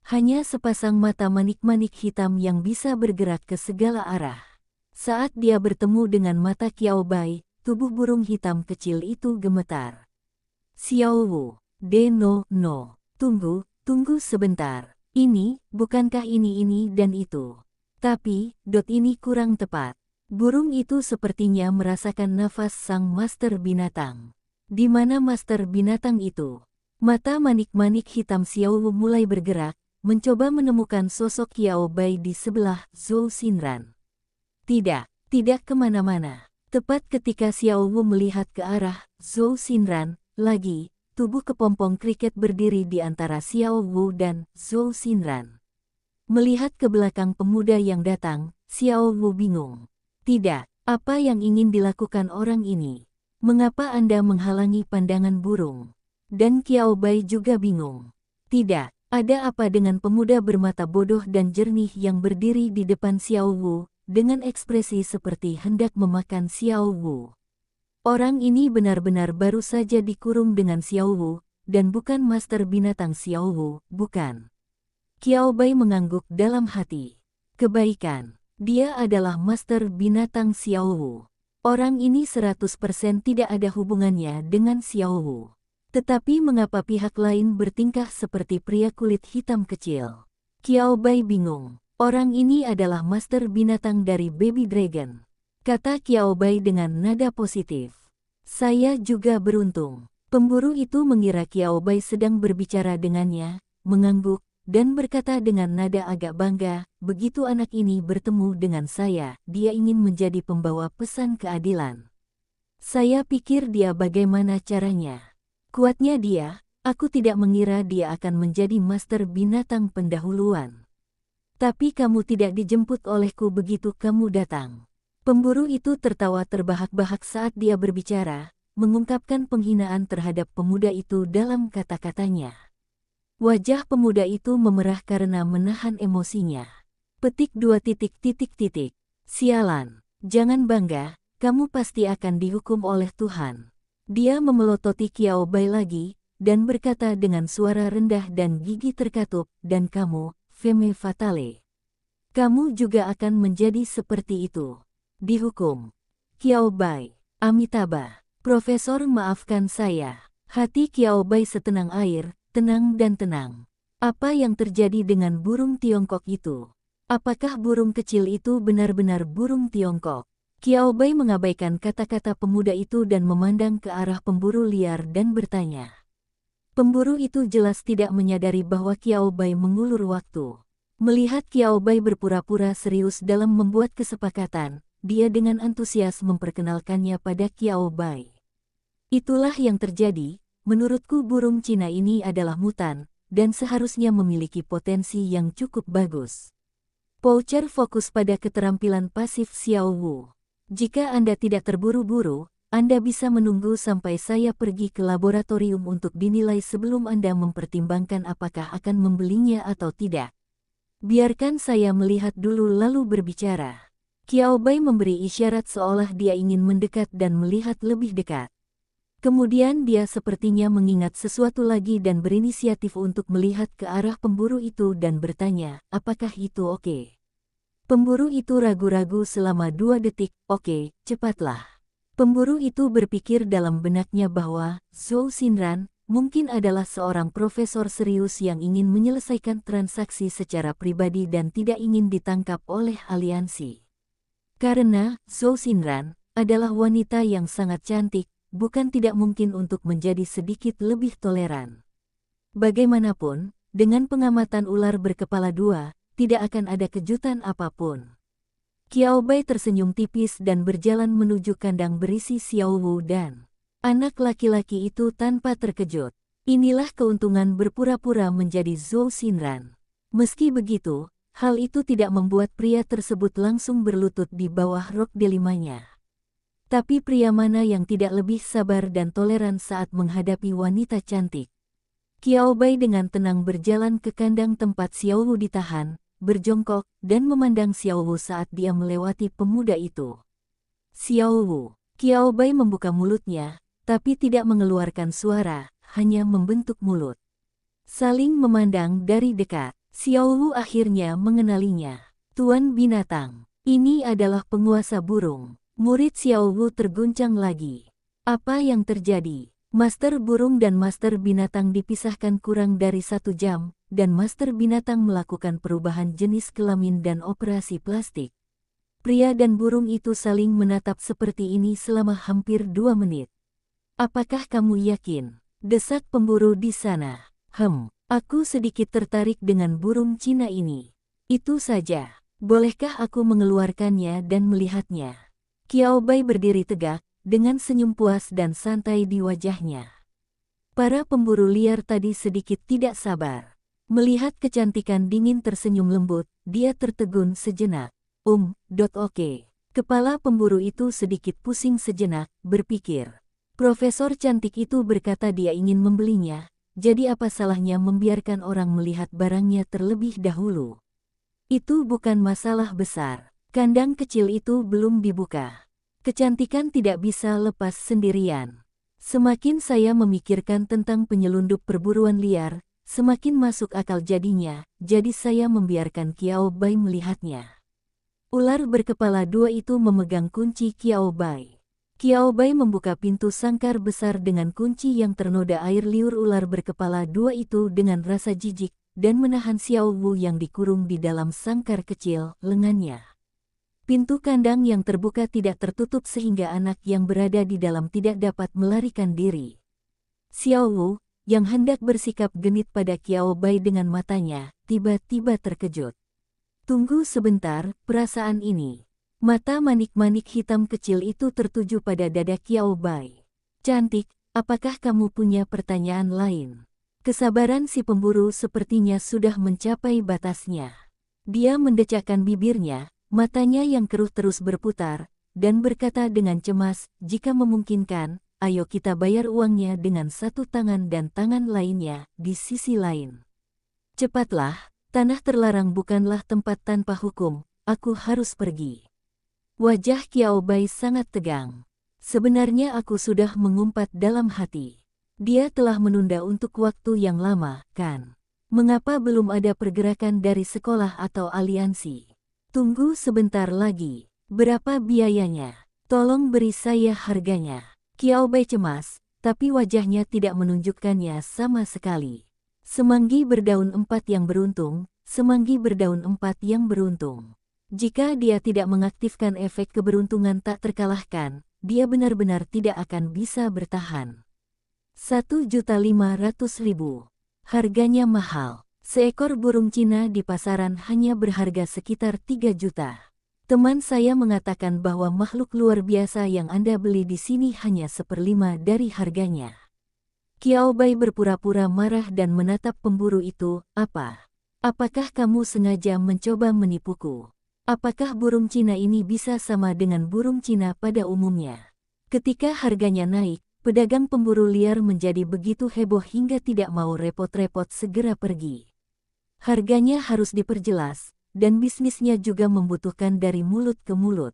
Hanya sepasang mata manik-manik hitam yang bisa bergerak ke segala arah. Saat dia bertemu dengan mata Qiao Bai, tubuh burung hitam kecil itu gemetar. Xiao Wu, no, tunggu sebentar. Bukankah ini dan itu? Tapi, ini kurang tepat. Burung itu sepertinya merasakan nafas sang master binatang. Di mana master binatang itu? Mata manik-manik hitam Xiao Wu mulai bergerak, mencoba menemukan sosok Qiao Bai di sebelah Zhou Xinran. Tidak kemana-mana. Tepat ketika Xiao Wu melihat ke arah Zhou Xinran, lagi, tubuh kepompong kriket berdiri di antara Xiao Wu dan Zhou Xinran. Melihat ke belakang pemuda yang datang, Xiao Wu bingung. Tidak, apa yang ingin dilakukan orang ini? Mengapa Anda menghalangi pandangan burung? Dan Qiao Bai juga bingung. Tidak, ada apa dengan pemuda bermata bodoh dan jernih yang berdiri di depan Xiao Wu, dengan ekspresi seperti hendak memakan Xiao Wu. Orang ini benar-benar baru saja dikurung dengan Xiao Wu, dan bukan master binatang Xiao Wu, bukan. Qiao Bai mengangguk dalam hati. Kebaikan, dia adalah master binatang Xiao Wu. Orang ini 100% tidak ada hubungannya dengan Xiao Wu. Tetapi mengapa pihak lain bertingkah seperti pria kulit hitam kecil? Qiao Bai bingung. Orang ini adalah master binatang dari Baby Dragon. Kata Qiao Bai dengan nada positif. Saya juga beruntung. Pemburu itu mengira Qiao Bai sedang berbicara dengannya, mengangguk, dan berkata dengan nada agak bangga, begitu anak ini bertemu dengan saya, dia ingin menjadi pembawa pesan keadilan. Saya pikir dia bagaimana caranya. Kuatnya dia, aku tidak mengira dia akan menjadi master binatang pendahuluan. Tapi kamu tidak dijemput olehku begitu kamu datang. Pemburu itu tertawa terbahak-bahak saat dia berbicara, mengungkapkan penghinaan terhadap pemuda itu dalam kata-katanya. Wajah pemuda itu memerah karena menahan emosinya. Petik 2. Sialan, jangan bangga, kamu pasti akan dihukum oleh Tuhan. Dia memelototi Qiao Bai lagi, dan berkata dengan suara rendah dan gigi terkatup, dan kamu, femme fatale. Kamu juga akan menjadi seperti itu. Dihukum. Qiao Bai, Amitabha. Profesor, maafkan saya. Hati Qiao Bai setenang air, tenang dan tenang. Apa yang terjadi dengan burung Tiongkok itu? Apakah burung kecil itu benar-benar burung Tiongkok? Qiao Bai mengabaikan kata-kata pemuda itu dan memandang ke arah pemburu liar dan bertanya. Pemburu itu jelas tidak menyadari bahwa Qiao Bai mengulur waktu. Melihat Qiao Bai berpura-pura serius dalam membuat kesepakatan, dia dengan antusias memperkenalkannya pada Qiao Bai. Itulah yang terjadi, menurutku burung Cina ini adalah mutan, dan seharusnya memiliki potensi yang cukup bagus. Poacher fokus pada keterampilan pasif Xiao Wu. Jika Anda tidak terburu-buru, Anda bisa menunggu sampai saya pergi ke laboratorium untuk dinilai sebelum Anda mempertimbangkan apakah akan membelinya atau tidak. Biarkan saya melihat dulu lalu berbicara. Qiao Bai memberi isyarat seolah dia ingin mendekat dan melihat lebih dekat. Kemudian dia sepertinya mengingat sesuatu lagi dan berinisiatif untuk melihat ke arah pemburu itu dan bertanya, apakah itu oke? Pemburu itu ragu-ragu selama 2 detik, oke, cepatlah. Pemburu itu berpikir dalam benaknya bahwa Zhou Xinran mungkin adalah seorang profesor serius yang ingin menyelesaikan transaksi secara pribadi dan tidak ingin ditangkap oleh aliansi. Karena Zhou Xinran adalah wanita yang sangat cantik, bukan tidak mungkin untuk menjadi sedikit lebih toleran. Bagaimanapun, dengan pengamatan ular berkepala dua, tidak akan ada kejutan apapun. Qiao Bai tersenyum tipis dan berjalan menuju kandang berisi Xiao Wu dan anak laki-laki itu tanpa terkejut. Inilah keuntungan berpura-pura menjadi Zhou Xinran. Meski begitu, hal itu tidak membuat pria tersebut langsung berlutut di bawah rok delimanya. Tapi pria mana yang tidak lebih sabar dan toleran saat menghadapi wanita cantik? Qiao Bai dengan tenang berjalan ke kandang tempat Xiao Wu ditahan, berjongkok, dan memandang Xiao Wu saat dia melewati pemuda itu. Xiao Wu. Qiao Bai membuka mulutnya, tapi tidak mengeluarkan suara, hanya membentuk mulut. Saling memandang dari dekat, Xiao Wu akhirnya mengenalinya. Tuan binatang, ini adalah penguasa burung. Murid Xiao Wu terguncang lagi. Apa yang terjadi? Master burung dan master binatang dipisahkan kurang dari 1 jam, dan master binatang melakukan perubahan jenis kelamin dan operasi plastik. Pria dan burung itu saling menatap seperti ini selama hampir 2 menit. Apakah kamu yakin? Desak pemburu di sana. Aku sedikit tertarik dengan burung Cina ini. Itu saja. Bolehkah aku mengeluarkannya dan melihatnya? Qiao Bai berdiri tegak, dengan senyum puas dan santai di wajahnya. Para pemburu liar tadi sedikit tidak sabar. Melihat kecantikan dingin tersenyum lembut, dia tertegun sejenak. Oke. Kepala pemburu itu sedikit pusing sejenak, berpikir. Profesor cantik itu berkata dia ingin membelinya, jadi apa salahnya membiarkan orang melihat barangnya terlebih dahulu? Itu bukan masalah besar. Kandang kecil itu belum dibuka. Kecantikan tidak bisa lepas sendirian. Semakin saya memikirkan tentang penyelundup perburuan liar, semakin masuk akal jadinya, jadi saya membiarkan Qiao Bai melihatnya. Ular berkepala dua itu memegang kunci Qiao Bai. Qiao Bai membuka pintu sangkar besar dengan kunci yang ternoda air liur. Ular berkepala dua itu dengan rasa jijik, dan menahan Xiao Wu yang dikurung di dalam sangkar kecil, lengannya. Pintu kandang yang terbuka tidak tertutup sehingga anak yang berada di dalam tidak dapat melarikan diri. Xiao Wu, yang hendak bersikap genit pada Qiao Bai dengan matanya, tiba-tiba terkejut. Tunggu sebentar, perasaan ini. Mata manik-manik hitam kecil itu tertuju pada dada Qiao Bai. Cantik, apakah kamu punya pertanyaan lain? Kesabaran si pemburu sepertinya sudah mencapai batasnya. Dia mendecakkan bibirnya, matanya yang keruh terus berputar, dan berkata dengan cemas, jika memungkinkan, ayo kita bayar uangnya dengan satu tangan dan tangan lainnya di sisi lain. Cepatlah, tanah terlarang bukanlah tempat tanpa hukum, aku harus pergi. Wajah Qiao Bai sangat tegang. Sebenarnya aku sudah mengumpat dalam hati. Dia telah menunda untuk waktu yang lama, kan? Mengapa belum ada pergerakan dari sekolah atau aliansi? Tunggu sebentar lagi. Berapa biayanya? Tolong beri saya harganya. Qiao Bai cemas, tapi wajahnya tidak menunjukkannya sama sekali. Semanggi berdaun 4 yang beruntung, semanggi berdaun 4 yang beruntung. Jika dia tidak mengaktifkan efek keberuntungan tak terkalahkan, dia benar-benar tidak akan bisa bertahan. 1.500.000. Harganya mahal. Seekor burung Cina di pasaran hanya berharga sekitar 3 juta. Teman saya mengatakan bahwa makhluk luar biasa yang Anda beli di sini hanya 1/5 dari harganya. Qiao Bai berpura-pura marah dan menatap pemburu itu. Apakah kamu sengaja mencoba menipuku? Apakah burung Cina ini bisa sama dengan burung Cina pada umumnya? Ketika harganya naik, pedagang pemburu liar menjadi begitu heboh hingga tidak mau repot-repot segera pergi. Harganya harus diperjelas, dan bisnisnya juga membutuhkan dari mulut ke mulut.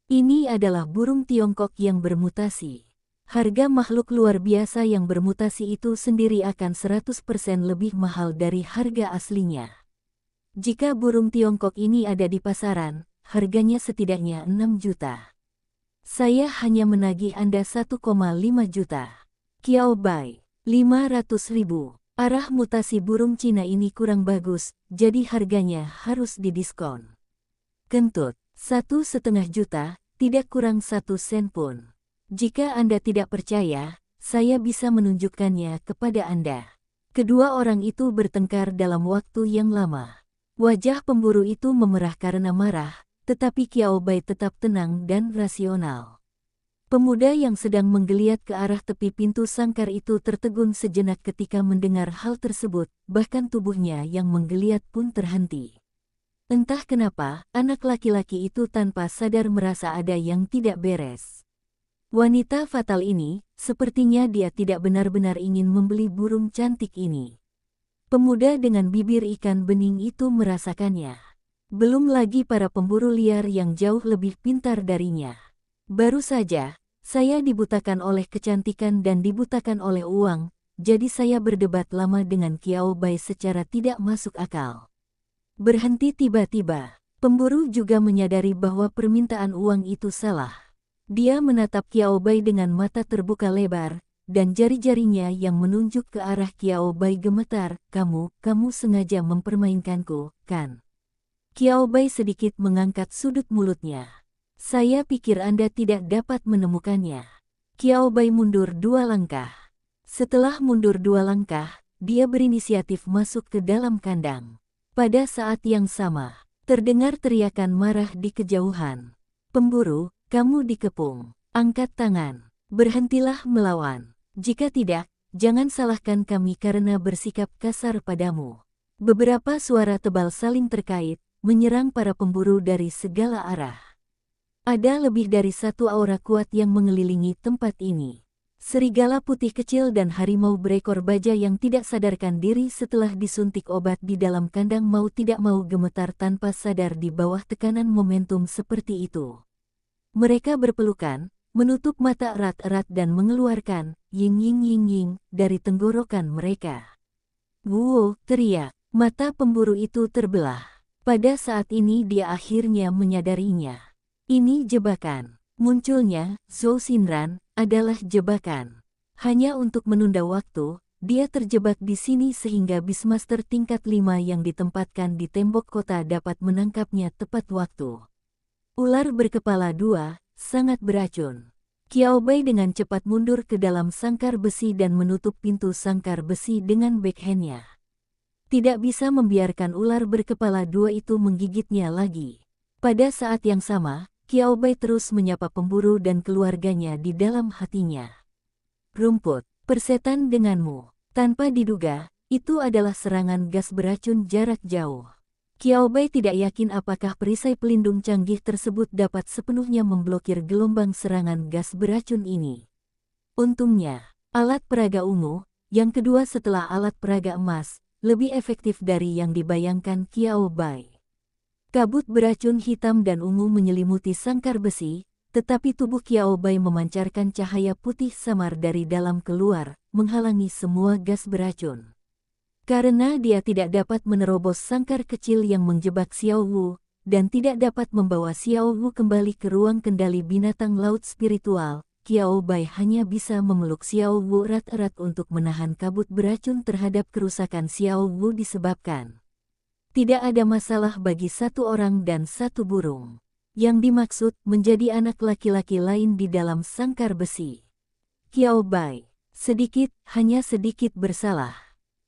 Ini adalah burung Tiongkok yang bermutasi. Harga makhluk luar biasa yang bermutasi itu sendiri akan 100% lebih mahal dari harga aslinya. Jika burung Tiongkok ini ada di pasaran, harganya setidaknya 6 juta. Saya hanya menagih Anda 1,5 juta. Kiao Bai, 500.000. Arah mutasi burung Cina ini kurang bagus, jadi harganya harus didiskon. Kentut, 1,5 juta, tidak kurang 1 sen pun. Jika Anda tidak percaya, saya bisa menunjukkannya kepada Anda. Kedua orang itu bertengkar dalam waktu yang lama. Wajah pemburu itu memerah karena marah, tetapi Kiao Bai tetap tenang dan rasional. Pemuda yang sedang menggeliat ke arah tepi pintu sangkar itu tertegun sejenak ketika mendengar hal tersebut, bahkan tubuhnya yang menggeliat pun terhenti. Entah kenapa, anak laki-laki itu tanpa sadar merasa ada yang tidak beres. Wanita fatal ini, sepertinya dia tidak benar-benar ingin membeli burung cantik ini. Pemuda dengan bibir ikan bening itu merasakannya. Belum lagi para pemburu liar yang jauh lebih pintar darinya. Baru saja, saya dibutakan oleh kecantikan dan dibutakan oleh uang, jadi saya berdebat lama dengan Kiao Bai secara tidak masuk akal. Berhenti tiba-tiba, pemburu juga menyadari bahwa permintaan uang itu salah. Dia menatap Kiao Bai dengan mata terbuka lebar, dan jari-jarinya yang menunjuk ke arah Kiao Bai gemetar. Kamu sengaja mempermainkanku, kan? Kiao Bai sedikit mengangkat sudut mulutnya. Saya pikir Anda tidak dapat menemukannya. Kiao Bai mundur 2 langkah. Setelah mundur 2 langkah, dia berinisiatif masuk ke dalam kandang. Pada saat yang sama, terdengar teriakan marah di kejauhan. Pemburu, kamu dikepung. Angkat tangan. Berhentilah melawan. Jika tidak, jangan salahkan kami karena bersikap kasar padamu. Beberapa suara tebal saling terkait, menyerang para pemburu dari segala arah. Ada lebih dari satu aura kuat yang mengelilingi tempat ini. Serigala putih kecil dan harimau berekor baja yang tidak sadarkan diri setelah disuntik obat di dalam kandang mau tidak mau gemetar tanpa sadar di bawah tekanan momentum seperti itu. Mereka berpelukan, menutup mata erat-erat dan mengeluarkan ying-ying-ying-ying dari tenggorokan mereka. Wuo, teriak. Mata pemburu itu terbelah. Pada saat ini dia akhirnya menyadarinya. Ini jebakan. Munculnya Zhou Xinran adalah jebakan. Hanya untuk menunda waktu, dia terjebak di sini sehingga Beastmaster tingkat 5 yang ditempatkan di tembok kota dapat menangkapnya tepat waktu. Ular berkepala 2, sangat beracun. Kiao Bai dengan cepat mundur ke dalam sangkar besi dan menutup pintu sangkar besi dengan backhandnya. Tidak bisa membiarkan ular berkepala 2 itu menggigitnya lagi. Pada saat yang sama, Kiao Bai terus menyapa pemburu dan keluarganya di dalam hatinya. Rumput, persetan denganmu. Tanpa diduga, itu adalah serangan gas beracun jarak jauh. Kiao Bai tidak yakin apakah perisai pelindung canggih tersebut dapat sepenuhnya memblokir gelombang serangan gas beracun ini. Untungnya, alat peraga ungu, yang kedua setelah alat peraga emas, lebih efektif dari yang dibayangkan Kiao Bai. Kabut beracun hitam dan ungu menyelimuti sangkar besi, tetapi tubuh Kiao Bai memancarkan cahaya putih samar dari dalam keluar, menghalangi semua gas beracun. Karena dia tidak dapat menerobos sangkar kecil yang menjebak Xiao Wu, dan tidak dapat membawa Xiao Wu kembali ke ruang kendali binatang laut spiritual, Kiao Bai hanya bisa memeluk Xiao Wu erat-erat untuk menahan kabut beracun terhadap kerusakan Xiao Wu disebabkan. Tidak ada masalah bagi satu orang dan satu burung. Yang dimaksud menjadi anak laki-laki lain di dalam sangkar besi. Kiao Bai, hanya sedikit bersalah.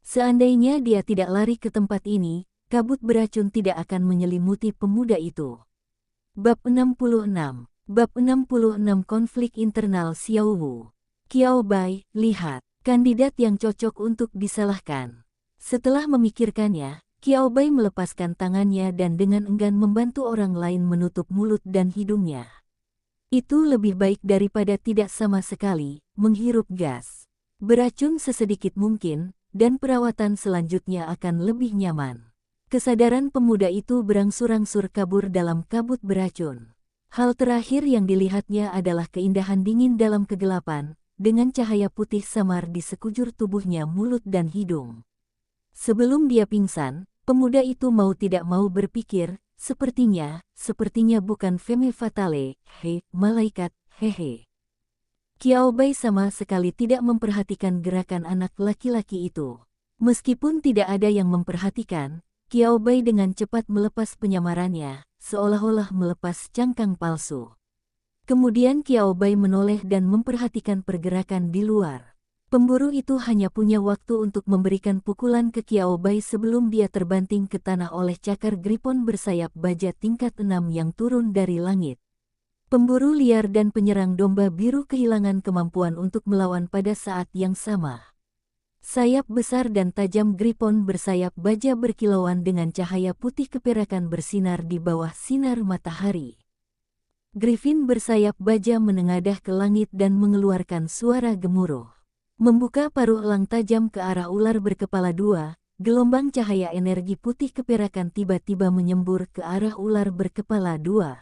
Seandainya dia tidak lari ke tempat ini, kabut beracun tidak akan menyelimuti pemuda itu. Bab 66. Bab 66 Konflik Internal Xiao Wu. Kiao Bai, lihat, kandidat yang cocok untuk disalahkan. Setelah memikirkannya, Kiao Bai melepaskan tangannya dan dengan enggan membantu orang lain menutup mulut dan hidungnya. Itu lebih baik daripada tidak sama sekali menghirup gas beracun sesedikit mungkin, dan perawatan selanjutnya akan lebih nyaman. Kesadaran pemuda itu berangsur-angsur kabur dalam kabut beracun. Hal terakhir yang dilihatnya adalah keindahan dingin dalam kegelapan, dengan cahaya putih samar di sekujur tubuhnya, mulut dan hidung. Sebelum dia pingsan, pemuda itu mau tidak mau berpikir, sepertinya bukan femme fatale, malaikat, hehe. Qiao Bai sama sekali tidak memperhatikan gerakan anak laki-laki itu. Meskipun tidak ada yang memperhatikan, Qiao Bai dengan cepat melepas penyamarannya, seolah-olah melepas cangkang palsu. Kemudian Qiao Bai menoleh dan memperhatikan pergerakan di luar. Pemburu itu hanya punya waktu untuk memberikan pukulan ke Qiao Bai sebelum dia terbanting ke tanah oleh cakar gripon bersayap baja tingkat 6 yang turun dari langit. Pemburu liar dan penyerang domba biru kehilangan kemampuan untuk melawan pada saat yang sama. Sayap besar dan tajam gripon bersayap baja berkilauan dengan cahaya putih keperakan bersinar di bawah sinar matahari. Griffin bersayap baja menengadah ke langit dan mengeluarkan suara gemuruh. Membuka paruh elang tajam ke arah ular berkepala 2, gelombang cahaya energi putih keperakan tiba-tiba menyembur ke arah ular berkepala 2.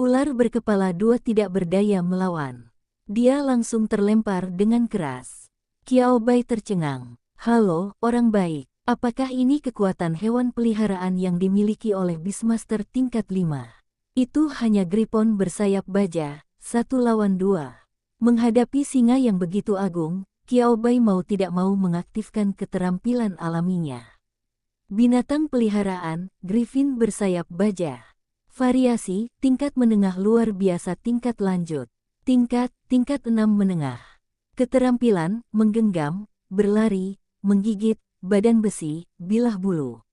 Ular berkepala 2 tidak berdaya melawan. Dia langsung terlempar dengan keras. Qiao Bai tercengang. "Halo, orang baik. Apakah ini kekuatan hewan peliharaan yang dimiliki oleh Beastmaster tingkat 5? Itu hanya gripon bersayap baja, 1 lawan 2. Menghadapi singa yang begitu agung, Qiao Bai mau tidak mau mengaktifkan keterampilan alaminya. Binatang peliharaan, Griffin bersayap baja. Variasi, tingkat menengah luar biasa tingkat lanjut. Tingkat 6 menengah. Keterampilan, menggenggam, berlari, menggigit, badan besi, bilah bulu.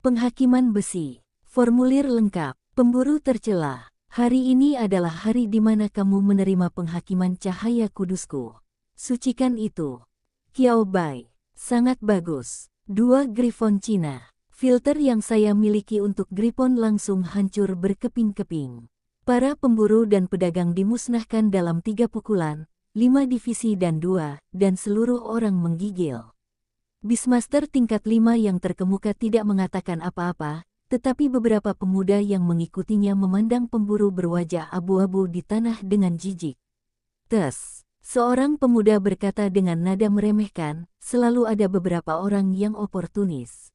Penghakiman besi. Formulir lengkap. Pemburu tercela. Hari ini adalah hari di mana kamu menerima penghakiman cahaya kudusku. Sucikan itu. Qiao Bai. Sangat bagus. 2 grifon Cina. Filter yang saya miliki untuk grifon langsung hancur berkeping-keping. Para pemburu dan pedagang dimusnahkan dalam 3 pukulan, 5 divisi dan 2, dan seluruh orang menggigil. Beastmaster tingkat 5 yang terkemuka tidak mengatakan apa-apa, tetapi beberapa pemuda yang mengikutinya memandang pemburu berwajah abu-abu di tanah dengan jijik. "Tes," seorang pemuda berkata dengan nada meremehkan, "selalu ada beberapa orang yang oportunis.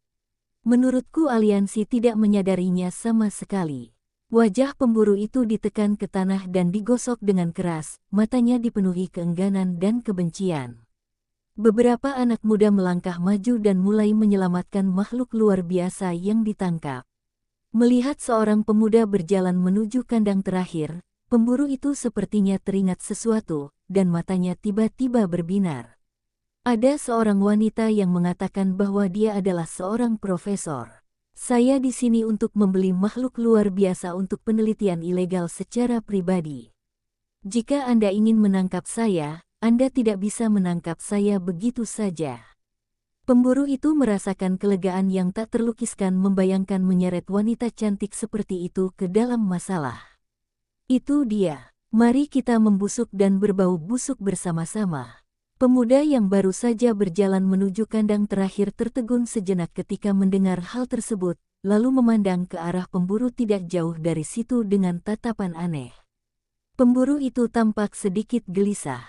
Menurutku aliansi tidak menyadarinya sama sekali." Wajah pemburu itu ditekan ke tanah dan digosok dengan keras, matanya dipenuhi keengganan dan kebencian. Beberapa anak muda melangkah maju dan mulai menyelamatkan makhluk luar biasa yang ditangkap. Melihat seorang pemuda berjalan menuju kandang terakhir, pemburu itu sepertinya teringat sesuatu, dan matanya tiba-tiba berbinar. Ada seorang wanita yang mengatakan bahwa dia adalah seorang profesor. "Saya di sini untuk membeli makhluk luar biasa untuk penelitian ilegal secara pribadi. Jika Anda ingin menangkap saya, Anda tidak bisa menangkap saya begitu saja." Pemburu itu merasakan kelegaan yang tak terlukiskan membayangkan menyeret wanita cantik seperti itu ke dalam masalah. "Itu dia. Mari kita membusuk dan berbau busuk bersama-sama." Pemuda yang baru saja berjalan menuju kandang terakhir tertegun sejenak ketika mendengar hal tersebut, lalu memandang ke arah pemburu tidak jauh dari situ dengan tatapan aneh. Pemburu itu tampak sedikit gelisah.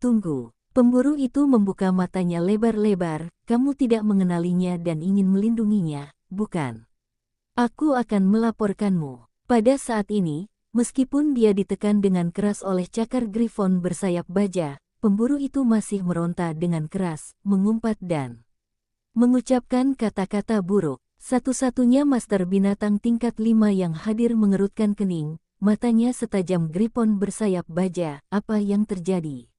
"Tunggu." Pemburu itu membuka matanya lebar-lebar, "Kamu tidak mengenalinya dan ingin melindunginya, bukan? Aku akan melaporkanmu." Pada saat ini, meskipun dia ditekan dengan keras oleh cakar grifon bersayap baja, pemburu itu masih meronta dengan keras, mengumpat dan mengucapkan kata-kata buruk. Satu-satunya master binatang tingkat 5 yang hadir mengerutkan kening, matanya setajam grifon bersayap baja. Apa yang terjadi?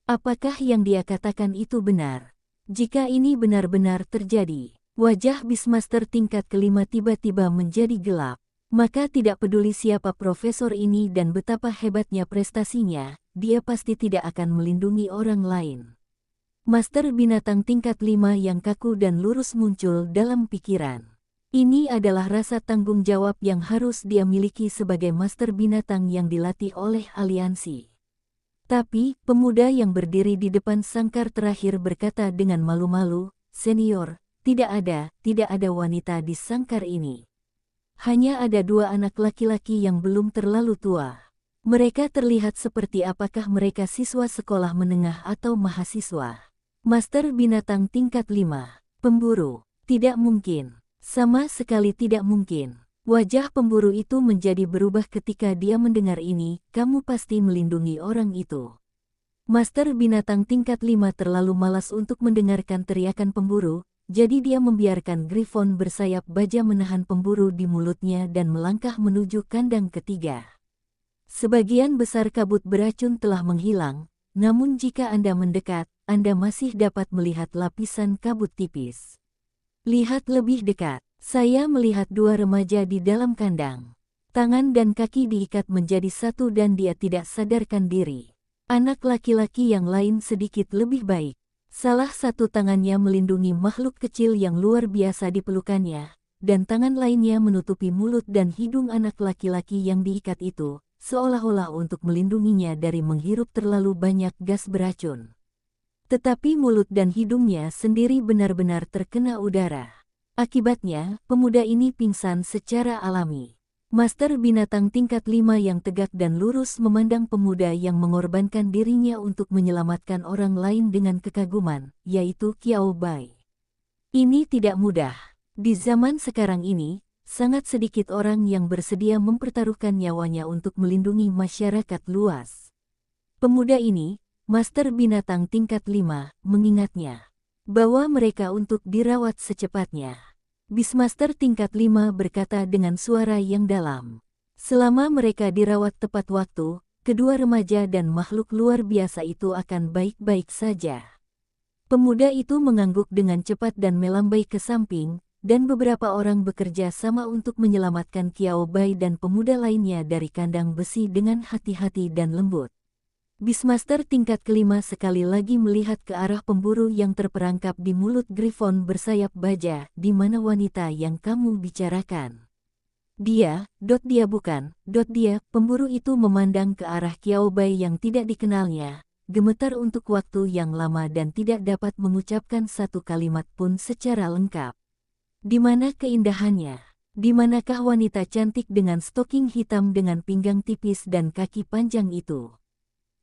Apakah yang dia katakan itu benar? Jika ini benar-benar terjadi, wajah Beastmaster tingkat kelima tiba-tiba menjadi gelap. Maka tidak peduli siapa profesor ini dan betapa hebatnya prestasinya, dia pasti tidak akan melindungi orang lain. Master binatang tingkat 5 yang kaku dan lurus muncul dalam pikiran. Ini adalah rasa tanggung jawab yang harus dia miliki sebagai master binatang yang dilatih oleh aliansi. Tapi, pemuda yang berdiri di depan sangkar terakhir berkata dengan malu-malu, "Senior, tidak ada wanita di sangkar ini. Hanya ada 2 anak laki-laki yang belum terlalu tua." Mereka terlihat seperti apakah mereka siswa sekolah menengah atau mahasiswa. Master binatang tingkat 5. Pemburu. Tidak mungkin. Sama sekali tidak mungkin. Wajah pemburu itu menjadi berubah ketika dia mendengar ini. Kamu pasti melindungi orang itu. Master binatang tingkat 5 terlalu malas untuk mendengarkan teriakan pemburu, jadi dia membiarkan Griffon bersayap baja menahan pemburu di mulutnya dan melangkah menuju kandang ketiga. Sebagian besar kabut beracun telah menghilang, namun jika Anda mendekat, Anda masih dapat melihat lapisan kabut tipis. Lihat lebih dekat. Saya melihat dua remaja di dalam kandang. Tangan dan kaki diikat menjadi satu dan dia tidak sadarkan diri. Anak laki-laki yang lain sedikit lebih baik. Salah satu tangannya melindungi makhluk kecil yang luar biasa di pelukannya, dan tangan lainnya menutupi mulut dan hidung anak laki-laki yang diikat itu, seolah-olah untuk melindunginya dari menghirup terlalu banyak gas beracun. Tetapi mulut dan hidungnya sendiri benar-benar terkena udara. Akibatnya, pemuda ini pingsan secara alami. Master binatang tingkat 5 yang tegak dan lurus memandang pemuda yang mengorbankan dirinya untuk menyelamatkan orang lain dengan kekaguman, yaitu Qiao Bai. Ini tidak mudah. Di zaman sekarang ini, sangat sedikit orang yang bersedia mempertaruhkan nyawanya untuk melindungi masyarakat luas. Pemuda ini, Master binatang tingkat 5, mengingatnya. Bawa mereka untuk dirawat secepatnya. Beastmaster tingkat 5 berkata dengan suara yang dalam. Selama mereka dirawat tepat waktu, kedua remaja dan makhluk luar biasa itu akan baik-baik saja. Pemuda itu mengangguk dengan cepat dan melambai ke samping, dan beberapa orang bekerja sama untuk menyelamatkan Qiao Bai dan pemuda lainnya dari kandang besi dengan hati-hati dan lembut. Beastmaster tingkat kelima sekali lagi melihat ke arah pemburu yang terperangkap di mulut Griffon bersayap baja, di mana wanita yang kamu bicarakan. Dia bukan, pemburu itu memandang ke arah Qiao Bai yang tidak dikenalnya, gemetar untuk waktu yang lama dan tidak dapat mengucapkan satu kalimat pun secara lengkap. Di mana keindahannya? Di manakah wanita cantik dengan stoking hitam dengan pinggang tipis dan kaki panjang itu?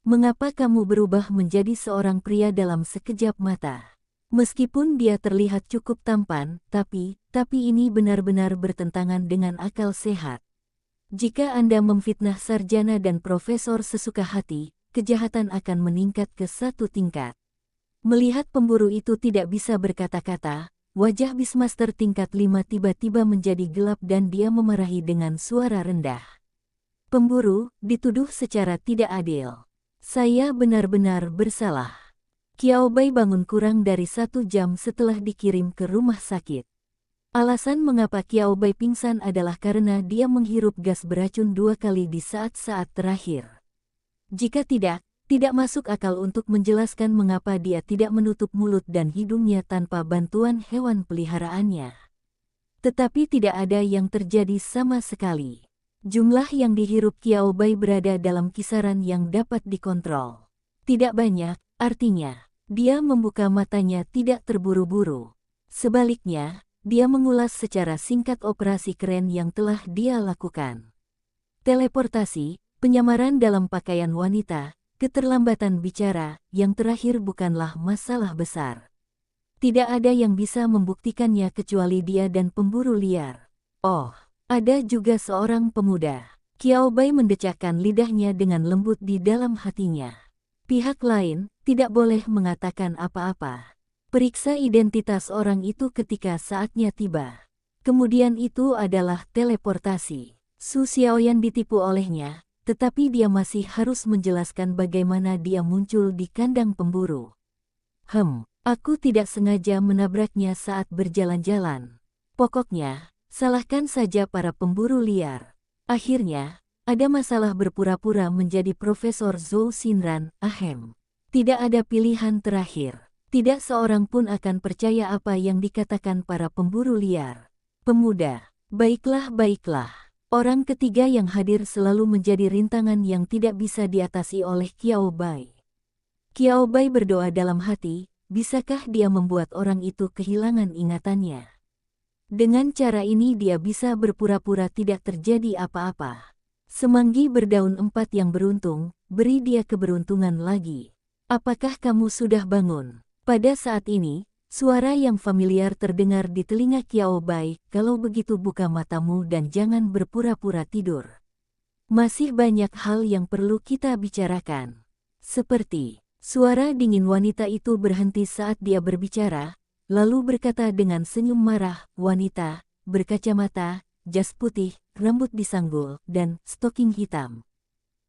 Mengapa kamu berubah menjadi seorang pria dalam sekejap mata? Meskipun dia terlihat cukup tampan, tapi ini benar-benar bertentangan dengan akal sehat. Jika Anda memfitnah sarjana dan profesor sesuka hati, kejahatan akan meningkat ke satu tingkat. Melihat pemburu itu tidak bisa berkata-kata, wajah Beastmaster tingkat 5 tiba-tiba menjadi gelap dan dia memarahi dengan suara rendah. Pemburu, dituduh secara tidak adil. Saya benar-benar bersalah. Qiao Bai bangun kurang dari 1 jam setelah dikirim ke rumah sakit. Alasan mengapa Qiao Bai pingsan adalah karena dia menghirup gas beracun 2 kali di saat-saat terakhir. Jika tidak masuk akal untuk menjelaskan mengapa dia tidak menutup mulut dan hidungnya tanpa bantuan hewan peliharaannya. Tetapi tidak ada yang terjadi sama sekali. Jumlah yang dihirup Qiao Bai berada dalam kisaran yang dapat dikontrol. Tidak banyak, artinya, dia membuka matanya tidak terburu-buru. Sebaliknya, dia mengulas secara singkat operasi keren yang telah dia lakukan. Teleportasi, penyamaran dalam pakaian wanita, keterlambatan bicara, yang terakhir bukanlah masalah besar. Tidak ada yang bisa membuktikannya kecuali dia dan pemburu liar. Oh. Ada juga seorang pemuda. Qiao Bai mendecakkan lidahnya dengan lembut di dalam hatinya. Pihak lain tidak boleh mengatakan apa-apa. Periksa identitas orang itu ketika saatnya tiba. Kemudian itu adalah teleportasi. Su Xiaoyan ditipu olehnya, tetapi dia masih harus menjelaskan bagaimana dia muncul di kandang pemburu. Aku tidak sengaja menabraknya saat berjalan-jalan. Pokoknya, salahkan saja para pemburu liar. Akhirnya, ada masalah berpura-pura menjadi Profesor Zhou Xinran, Tidak ada pilihan terakhir. Tidak seorang pun akan percaya apa yang dikatakan para pemburu liar. Pemuda, baiklah. Orang ketiga yang hadir selalu menjadi rintangan yang tidak bisa diatasi oleh Qiao Bai. Qiao Bai berdoa dalam hati, bisakah dia membuat orang itu kehilangan ingatannya? Dengan cara ini dia bisa berpura-pura tidak terjadi apa-apa. Semanggi berdaun 4 yang beruntung, beri dia keberuntungan lagi. Apakah kamu sudah bangun? Pada saat ini, suara yang familiar terdengar di telinga Qiao Bai. Kalau begitu buka matamu dan jangan berpura-pura tidur. Masih banyak hal yang perlu kita bicarakan. Seperti, suara dingin wanita itu berhenti saat dia berbicara, lalu berkata dengan senyum marah, wanita, berkacamata, jas putih, rambut disanggul, dan stoking hitam.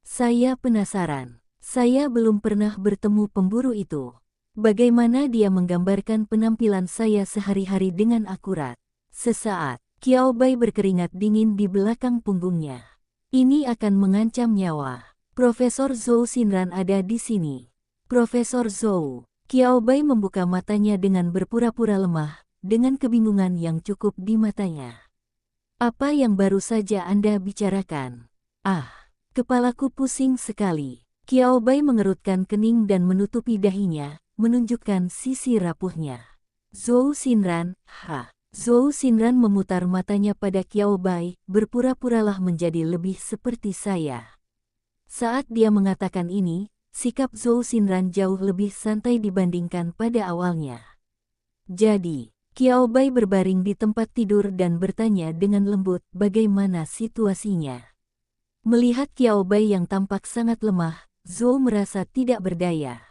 Saya penasaran. Saya belum pernah bertemu pemburu itu. Bagaimana dia menggambarkan penampilan saya sehari-hari dengan akurat. Sesaat, Qiao Bai berkeringat dingin di belakang punggungnya. Ini akan mengancam nyawa. Profesor Zhou Xinran ada di sini. Profesor Zhou. Qiao Bai membuka matanya dengan berpura-pura lemah, dengan kebingungan yang cukup di matanya. Apa yang baru saja Anda bicarakan? Ah, kepalaku pusing sekali. Qiao Bai mengerutkan kening dan menutupi dahinya, menunjukkan sisi rapuhnya. Zhou Xinran, Zhou Xinran memutar matanya pada Qiao Bai, berpura-puralah menjadi lebih seperti saya. Saat dia mengatakan ini, sikap Zhou Xinran jauh lebih santai dibandingkan pada awalnya. Jadi, Qiao Bai berbaring di tempat tidur dan bertanya dengan lembut bagaimana situasinya. Melihat Qiao Bai yang tampak sangat lemah, Zhou merasa tidak berdaya.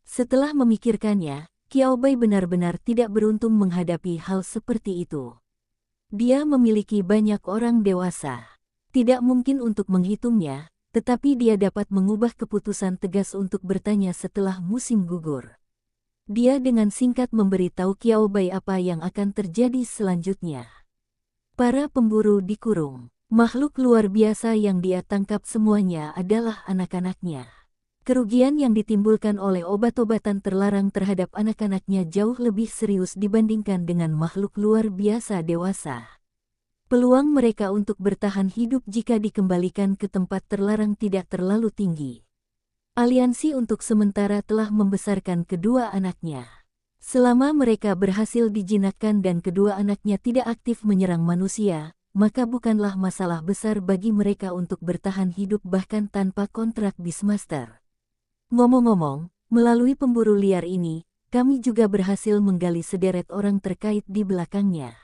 Setelah memikirkannya, Qiao Bai benar-benar tidak beruntung menghadapi hal seperti itu. Dia memiliki banyak orang dewasa. Tidak mungkin untuk menghitungnya, tetapi dia dapat mengubah keputusan tegas untuk bertanya setelah musim gugur. Dia dengan singkat memberitahu Qiao Bai apa yang akan terjadi selanjutnya. Para pemburu dikurung. Makhluk luar biasa yang dia tangkap semuanya adalah anak-anaknya. Kerugian yang ditimbulkan oleh obat-obatan terlarang terhadap anak-anaknya jauh lebih serius dibandingkan dengan makhluk luar biasa dewasa. Peluang mereka untuk bertahan hidup jika dikembalikan ke tempat terlarang tidak terlalu tinggi. Aliansi untuk sementara telah membesarkan kedua anaknya. Selama mereka berhasil dijinakkan dan kedua anaknya tidak aktif menyerang manusia, maka bukanlah masalah besar bagi mereka untuk bertahan hidup bahkan tanpa kontrak Beastmaster. Ngomong-ngomong, melalui pemburu liar ini, kami juga berhasil menggali sederet orang terkait di belakangnya.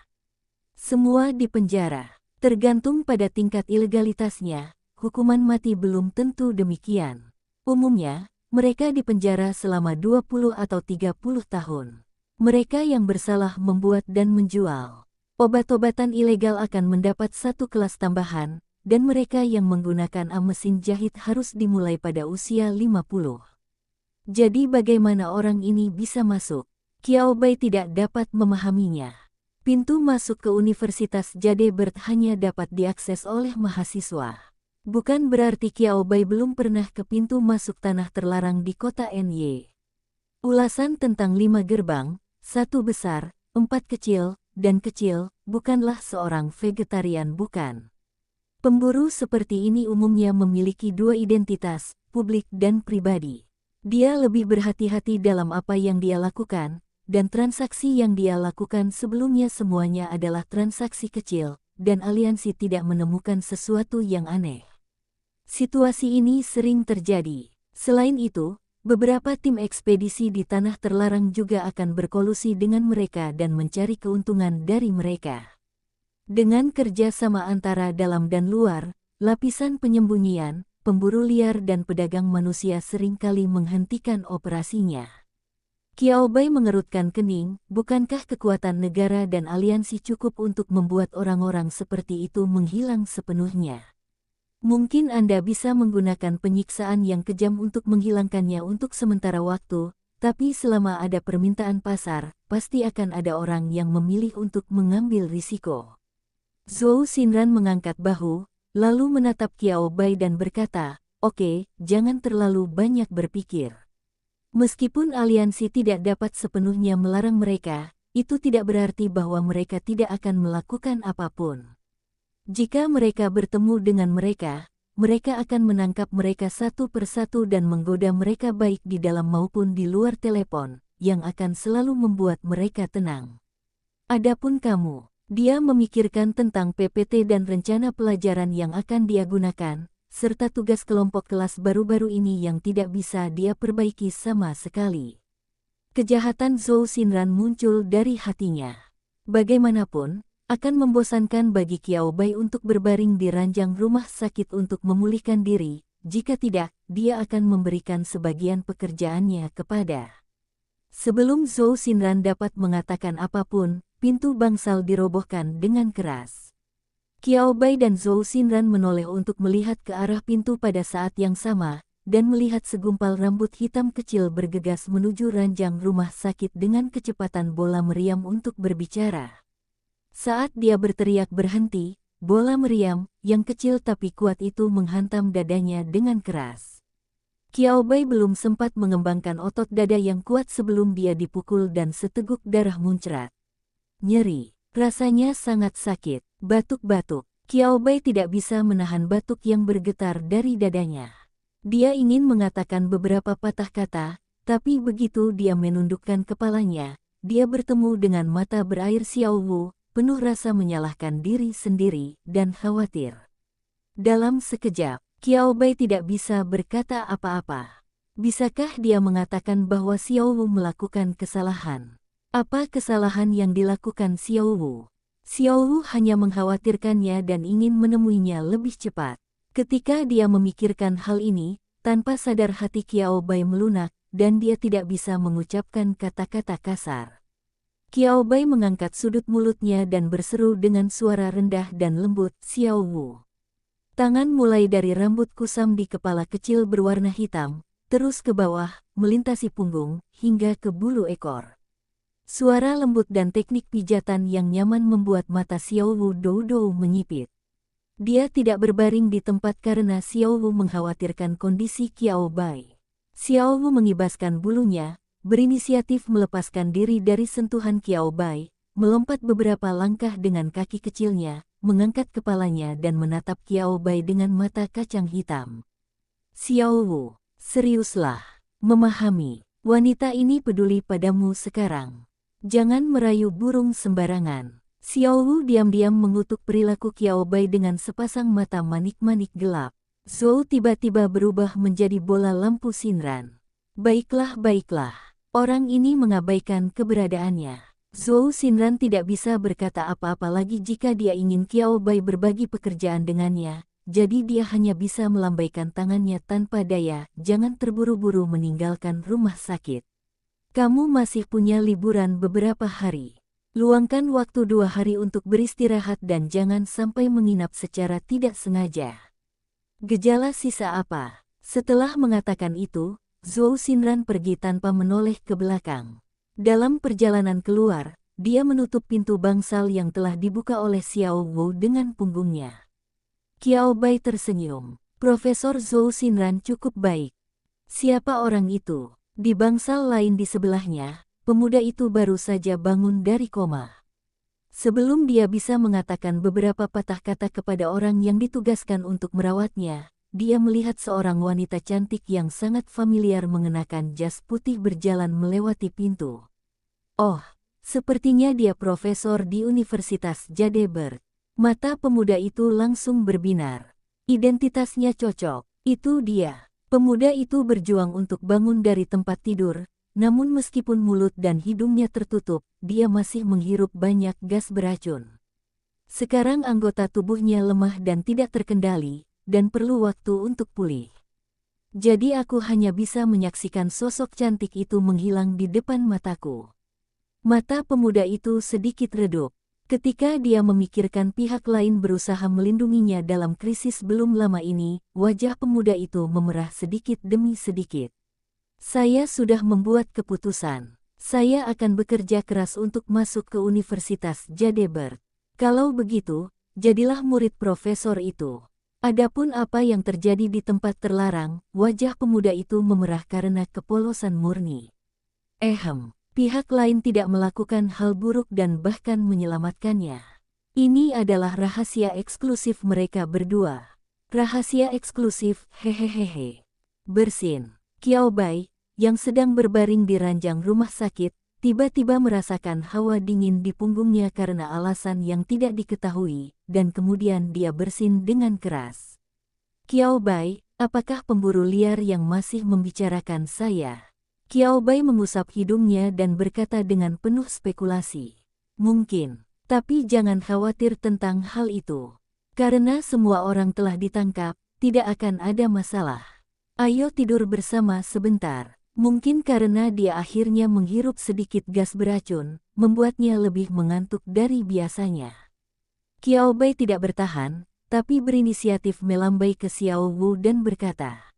Semua di penjara. Tergantung pada tingkat ilegalitasnya, hukuman mati belum tentu demikian. Umumnya, mereka dipenjara selama 20 atau 30 tahun. Mereka yang bersalah membuat dan menjual obat-obatan ilegal akan mendapat satu kelas tambahan, dan mereka yang menggunakan mesin jahit harus dimulai pada usia 50. Jadi bagaimana orang ini bisa masuk? Qiao Bai tidak dapat memahaminya. Pintu masuk ke Universitas Jade Bird hanya dapat diakses oleh mahasiswa. Bukan berarti Qiao Bai belum pernah ke pintu masuk tanah terlarang di kota Ny. Ulasan tentang 5 gerbang, 1 besar, 4 kecil, dan kecil, bukanlah seorang vegetarian bukan. Pemburu seperti ini umumnya memiliki 2 identitas, publik dan pribadi. Dia lebih berhati-hati dalam apa yang dia lakukan, dan transaksi yang dia lakukan sebelumnya semuanya adalah transaksi kecil, dan aliansi tidak menemukan sesuatu yang aneh. Situasi ini sering terjadi. Selain itu, beberapa tim ekspedisi di tanah terlarang juga akan berkolusi dengan mereka dan mencari keuntungan dari mereka. Dengan kerjasama antara dalam dan luar, lapisan penyembunyian, pemburu liar dan pedagang manusia seringkali menghentikan operasinya. Qiao Bai mengerutkan kening, bukankah kekuatan negara dan aliansi cukup untuk membuat orang-orang seperti itu menghilang sepenuhnya? Mungkin Anda bisa menggunakan penyiksaan yang kejam untuk menghilangkannya untuk sementara waktu, tapi selama ada permintaan pasar, pasti akan ada orang yang memilih untuk mengambil risiko. Zhou Xinran mengangkat bahu, lalu menatap Qiao Bai dan berkata, "Oke, jangan terlalu banyak berpikir." Meskipun aliansi tidak dapat sepenuhnya melarang mereka, itu tidak berarti bahwa mereka tidak akan melakukan apapun. Jika mereka bertemu dengan mereka, mereka akan menangkap mereka satu persatu dan menggoda mereka baik di dalam maupun di luar telepon, yang akan selalu membuat mereka tenang. Adapun kamu, Dia memikirkan tentang PPT dan rencana pelajaran yang akan dia gunakan, serta tugas kelompok kelas baru-baru ini yang tidak bisa dia perbaiki sama sekali. Kejahatan Zhou Xinran muncul dari hatinya. Bagaimanapun, akan membosankan bagi Qiao Bai untuk berbaring di ranjang rumah sakit untuk memulihkan diri, jika tidak, dia akan memberikan sebagian pekerjaannya kepada. Sebelum Zhou Xinran dapat mengatakan apapun, pintu bangsal dirobohkan dengan keras. Qiao Bai dan Zhou Xinran menoleh untuk melihat ke arah pintu pada saat yang sama, dan melihat segumpal rambut hitam kecil bergegas menuju ranjang rumah sakit dengan kecepatan bola meriam untuk berbicara. Saat dia berteriak berhenti, bola meriam, yang kecil tapi kuat itu menghantam dadanya dengan keras. Qiao Bai belum sempat mengembangkan otot dada yang kuat sebelum dia dipukul dan seteguk darah muncrat. Nyeri, rasanya sangat sakit, batuk-batuk. Qiao Bai tidak bisa menahan batuk yang bergetar dari dadanya. Dia ingin mengatakan beberapa patah kata, tapi begitu dia menundukkan kepalanya, dia bertemu dengan mata berair Xiao Wu, penuh rasa menyalahkan diri sendiri dan khawatir. Dalam sekejap, Qiao Bai tidak bisa berkata apa-apa. Bisakah dia mengatakan bahwa Xiao Wu melakukan kesalahan? Apa kesalahan yang dilakukan Xiao Wu? Xiao Wu hanya mengkhawatirkannya dan ingin menemuinya lebih cepat. Ketika dia memikirkan hal ini, tanpa sadar hati Qiao Bai melunak, dan dia tidak bisa mengucapkan kata-kata kasar. Qiao Bai mengangkat sudut mulutnya dan berseru dengan suara rendah dan lembut, "Xiao Wu." Tangan mulai dari rambut kusam di kepala kecil berwarna hitam, terus ke bawah, melintasi punggung, hingga ke bulu ekor. Suara lembut dan teknik pijatan yang nyaman membuat mata Xiao Wu dou-dou menyipit. Dia tidak berbaring di tempat karena Xiao Wu mengkhawatirkan kondisi Qiao Bai. Xiao Wu mengibaskan bulunya, berinisiatif melepaskan diri dari sentuhan Qiao Bai, melompat beberapa langkah dengan kaki kecilnya, mengangkat kepalanya dan menatap Qiao Bai dengan mata kacang hitam. "Xiao Wu, seriuslah, memahami, wanita ini peduli padamu sekarang. Jangan merayu burung sembarangan." Xiao Wu diam-diam mengutuk perilaku Qiao Bai dengan sepasang mata manik-manik gelap. Zhou tiba-tiba berubah menjadi bola lampu Xinran. "Baiklah, baiklah. Orang ini mengabaikan keberadaannya." Zhou Xinran tidak bisa berkata apa-apa lagi jika dia ingin Qiao Bai berbagi pekerjaan dengannya, jadi dia hanya bisa melambaikan tangannya tanpa daya. "Jangan terburu-buru meninggalkan rumah sakit. Kamu masih punya liburan beberapa hari. Luangkan waktu 2 hari untuk beristirahat dan jangan sampai menginap secara tidak sengaja." Gejala sisa apa? Setelah mengatakan itu, Zhou Xinran pergi tanpa menoleh ke belakang. Dalam perjalanan keluar, dia menutup pintu bangsal yang telah dibuka oleh Xiao Wu dengan punggungnya. Qiao Bai tersenyum. Profesor Zhou Xinran cukup baik. Siapa orang itu? Di bangsal lain di sebelahnya, pemuda itu baru saja bangun dari koma. Sebelum dia bisa mengatakan beberapa patah kata kepada orang yang ditugaskan untuk merawatnya, dia melihat seorang wanita cantik yang sangat familiar mengenakan jas putih berjalan melewati pintu. Oh, sepertinya dia profesor di Universitas Jadeberg. Mata pemuda itu langsung berbinar. Identitasnya cocok, itu dia. Pemuda itu berjuang untuk bangun dari tempat tidur, namun meskipun mulut dan hidungnya tertutup, dia masih menghirup banyak gas beracun. Sekarang anggota tubuhnya lemah dan tidak terkendali, dan perlu waktu untuk pulih. Jadi aku hanya bisa menyaksikan sosok cantik itu menghilang di depan mataku. Mata pemuda itu sedikit redup. Ketika dia memikirkan pihak lain berusaha melindunginya dalam krisis belum lama ini, wajah pemuda itu memerah sedikit demi sedikit. "Saya sudah membuat keputusan. Saya akan bekerja keras untuk masuk ke Universitas Jadeberg. Kalau begitu, jadilah murid profesor itu." Adapun apa yang terjadi di tempat terlarang, wajah pemuda itu memerah karena kepolosan murni. Pihak lain tidak melakukan hal buruk dan bahkan menyelamatkannya. Ini adalah rahasia eksklusif mereka berdua. Rahasia eksklusif, hehehehe. Bersin. Qiao Bai, yang sedang berbaring di ranjang rumah sakit, tiba-tiba merasakan hawa dingin di punggungnya karena alasan yang tidak diketahui, dan kemudian dia bersin dengan keras. Qiao Bai, apakah pemburu liar yang masih membicarakan saya? Qiao Bai mengusap hidungnya dan berkata dengan penuh spekulasi. Mungkin, tapi jangan khawatir tentang hal itu. Karena semua orang telah ditangkap, tidak akan ada masalah. Ayo tidur bersama sebentar. Mungkin karena dia akhirnya menghirup sedikit gas beracun, membuatnya lebih mengantuk dari biasanya. Qiao Bai tidak bertahan, tapi berinisiatif melambai ke Xiao Wu dan berkata.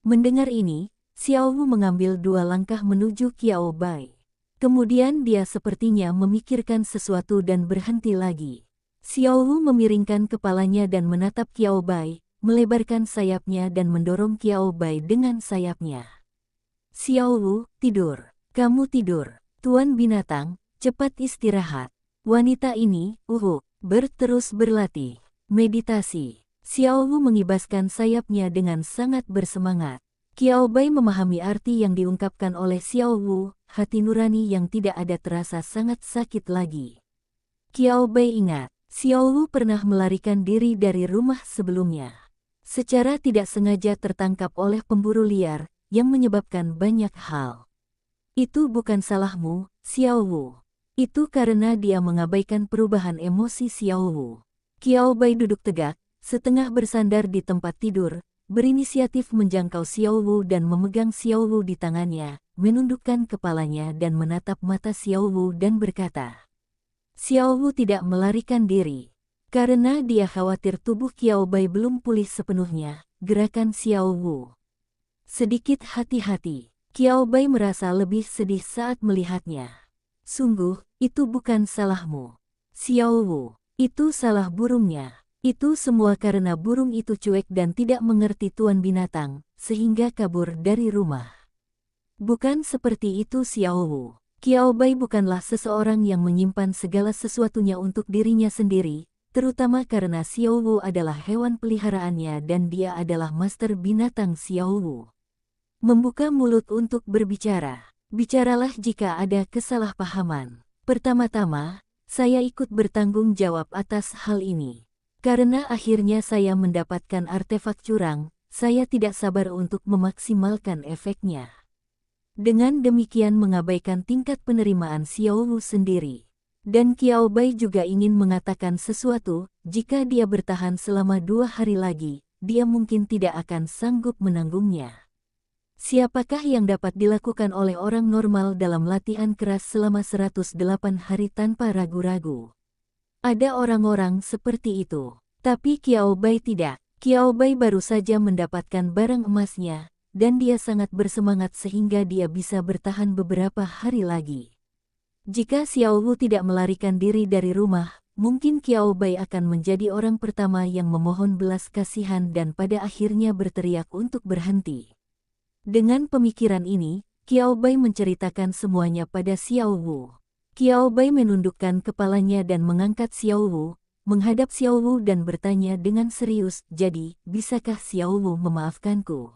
Mendengar ini, Xiao Wu mengambil 2 langkah menuju Qiao Bai. Kemudian dia sepertinya memikirkan sesuatu dan berhenti lagi. Xiao Wu memiringkan kepalanya dan menatap Qiao Bai, melebarkan sayapnya dan mendorong Qiao Bai dengan sayapnya. Xiao Wu, tidur. Kamu tidur. Tuan binatang, cepat istirahat. Wanita ini, terus berlatih. Meditasi. Xiao Wu mengibaskan sayapnya dengan sangat bersemangat. Qiao Bai memahami arti yang diungkapkan oleh Xiao Wu, hati nurani yang tidak ada terasa sangat sakit lagi. Qiao Bai ingat, Xiao Wu pernah melarikan diri dari rumah sebelumnya. Secara tidak sengaja tertangkap oleh pemburu liar, yang menyebabkan banyak hal. Itu bukan salahmu, Xiao Wu. Itu karena dia mengabaikan perubahan emosi Xiao Wu. Qiao Bai duduk tegak, setengah bersandar di tempat tidur, berinisiatif menjangkau Xiao Wu dan memegang Xiao Wu di tangannya, menundukkan kepalanya dan menatap mata Xiao Wu dan berkata. Xiao Wu tidak melarikan diri. Karena dia khawatir tubuh Qiao Bai belum pulih sepenuhnya, gerakan Xiao Wu. Sedikit hati-hati, Qiao Bai merasa lebih sedih saat melihatnya. Sungguh, itu bukan salahmu. Xiao Wu, itu salah burungnya. Itu semua karena burung itu cuek dan tidak mengerti tuan binatang, sehingga kabur dari rumah. Bukan seperti itu Xiao Wu. Qiao Bai bukanlah seseorang yang menyimpan segala sesuatunya untuk dirinya sendiri, terutama karena Xiao Wu adalah hewan peliharaannya dan dia adalah master binatang Xiao Wu. Membuka mulut untuk berbicara. Bicaralah jika ada kesalahpahaman. Pertama-tama, saya ikut bertanggung jawab atas hal ini. Karena akhirnya saya mendapatkan artefak curang, saya tidak sabar untuk memaksimalkan efeknya. Dengan demikian mengabaikan tingkat penerimaan Xiao Wu sendiri. Dan Qiao Bai juga ingin mengatakan sesuatu, jika dia bertahan selama 2 hari lagi, dia mungkin tidak akan sanggup menanggungnya. Siapakah yang dapat dilakukan oleh orang normal dalam latihan keras selama 108 hari tanpa ragu-ragu? Ada orang-orang seperti itu. Tapi Qiao Bai tidak. Qiao Bai baru saja mendapatkan barang emasnya, dan dia sangat bersemangat sehingga dia bisa bertahan beberapa hari lagi. Jika Xiao Wu tidak melarikan diri dari rumah, mungkin Qiao Bai akan menjadi orang pertama yang memohon belas kasihan dan pada akhirnya berteriak untuk berhenti. Dengan pemikiran ini, Qiao Bai menceritakan semuanya pada Xiao Wu. Qiao Bai menundukkan kepalanya dan mengangkat Xiao Wu, menghadap Xiao Wu dan bertanya dengan serius, jadi, bisakah Xiao Wu memaafkanku?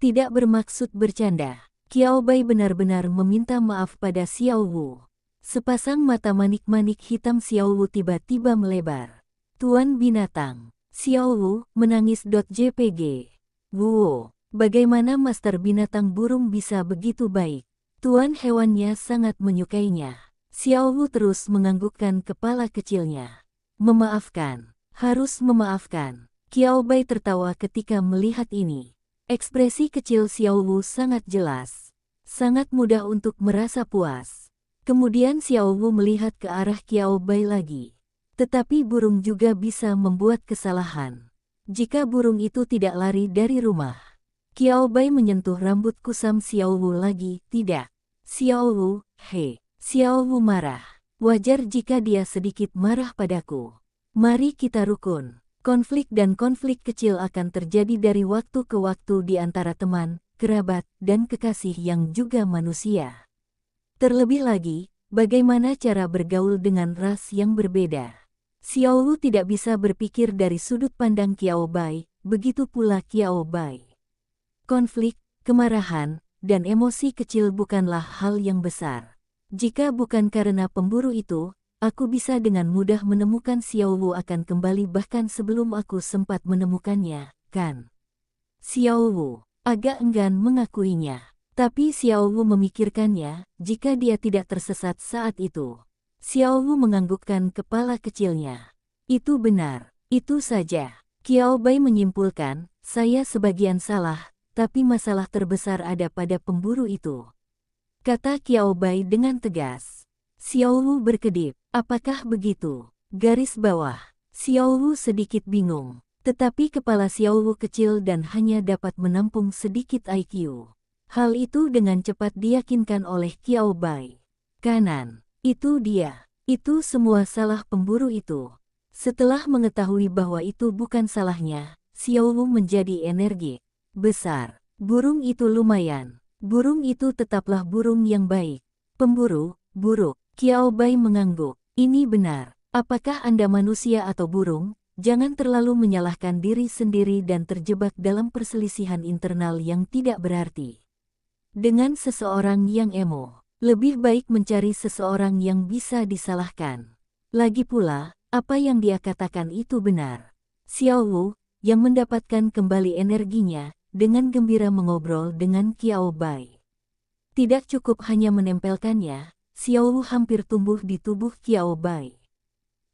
Tidak bermaksud bercanda. Qiao Bai benar-benar meminta maaf pada Xiao Wu. Sepasang mata manik-manik hitam Xiao Wu tiba-tiba melebar. Tuan binatang. Xiao Wu menangis.jpg. Wu. Bagaimana Master Binatang Burung bisa begitu baik? Tuan hewannya sangat menyukainya. Xiao Wu terus menganggukkan kepala kecilnya. Memaafkan. Harus memaafkan. Qiao Bai tertawa ketika melihat ini. Ekspresi kecil Xiao Wu sangat jelas. Sangat mudah untuk merasa puas. Kemudian Xiao Wu melihat ke arah Qiao Bai lagi. Tetapi burung juga bisa membuat kesalahan. Jika burung itu tidak lari dari rumah. Qiao Bai menyentuh rambut kusam Xiao Wu lagi, tidak. Xiao Wu, hei. Xiao Wu marah. Wajar jika dia sedikit marah padaku. Mari kita rukun. Konflik dan konflik kecil akan terjadi dari waktu ke waktu di antara teman, kerabat, dan kekasih yang juga manusia. Terlebih lagi, bagaimana cara bergaul dengan ras yang berbeda. Xiao Wu tidak bisa berpikir dari sudut pandang Qiao Bai, begitu pula Qiao Bai. Konflik, kemarahan, dan emosi kecil bukanlah hal yang besar. Jika bukan karena pemburu itu, aku bisa dengan mudah menemukan Xiao Wu akan kembali bahkan sebelum aku sempat menemukannya, kan? Xiao Wu agak enggan mengakuinya. Tapi Xiao Wu memikirkannya, jika dia tidak tersesat saat itu. Xiao Wu menganggukkan kepala kecilnya. Itu benar, itu saja. Qiao Bai menyimpulkan, saya sebagian salah, tapi masalah terbesar ada pada pemburu itu. Kata Qiao Bai dengan tegas. Xiao Wu berkedip, apakah begitu? Garis bawah. Xiao Wu sedikit bingung, tetapi kepala Xiao Wu kecil dan hanya dapat menampung sedikit IQ. Hal itu dengan cepat diyakinkan oleh Qiao Bai. Kanan, itu dia. Itu semua salah pemburu itu. Setelah mengetahui bahwa itu bukan salahnya, Xiao Wu menjadi energi besar. Burung itu lumayan. Burung itu tetaplah burung yang baik. Pemburu, buruk. Qiao Bai mengangguk. Ini benar. Apakah Anda manusia atau burung? Jangan terlalu menyalahkan diri sendiri dan terjebak dalam perselisihan internal yang tidak berarti. Dengan seseorang yang emo, lebih baik mencari seseorang yang bisa disalahkan. Lagi pula, apa yang dia katakan itu benar. Xiao Wu, yang mendapatkan kembali energinya, dengan gembira mengobrol dengan Qiao Bai. Tidak cukup hanya menempelkannya, Xiao Wu hampir tumbuh di tubuh Qiao Bai.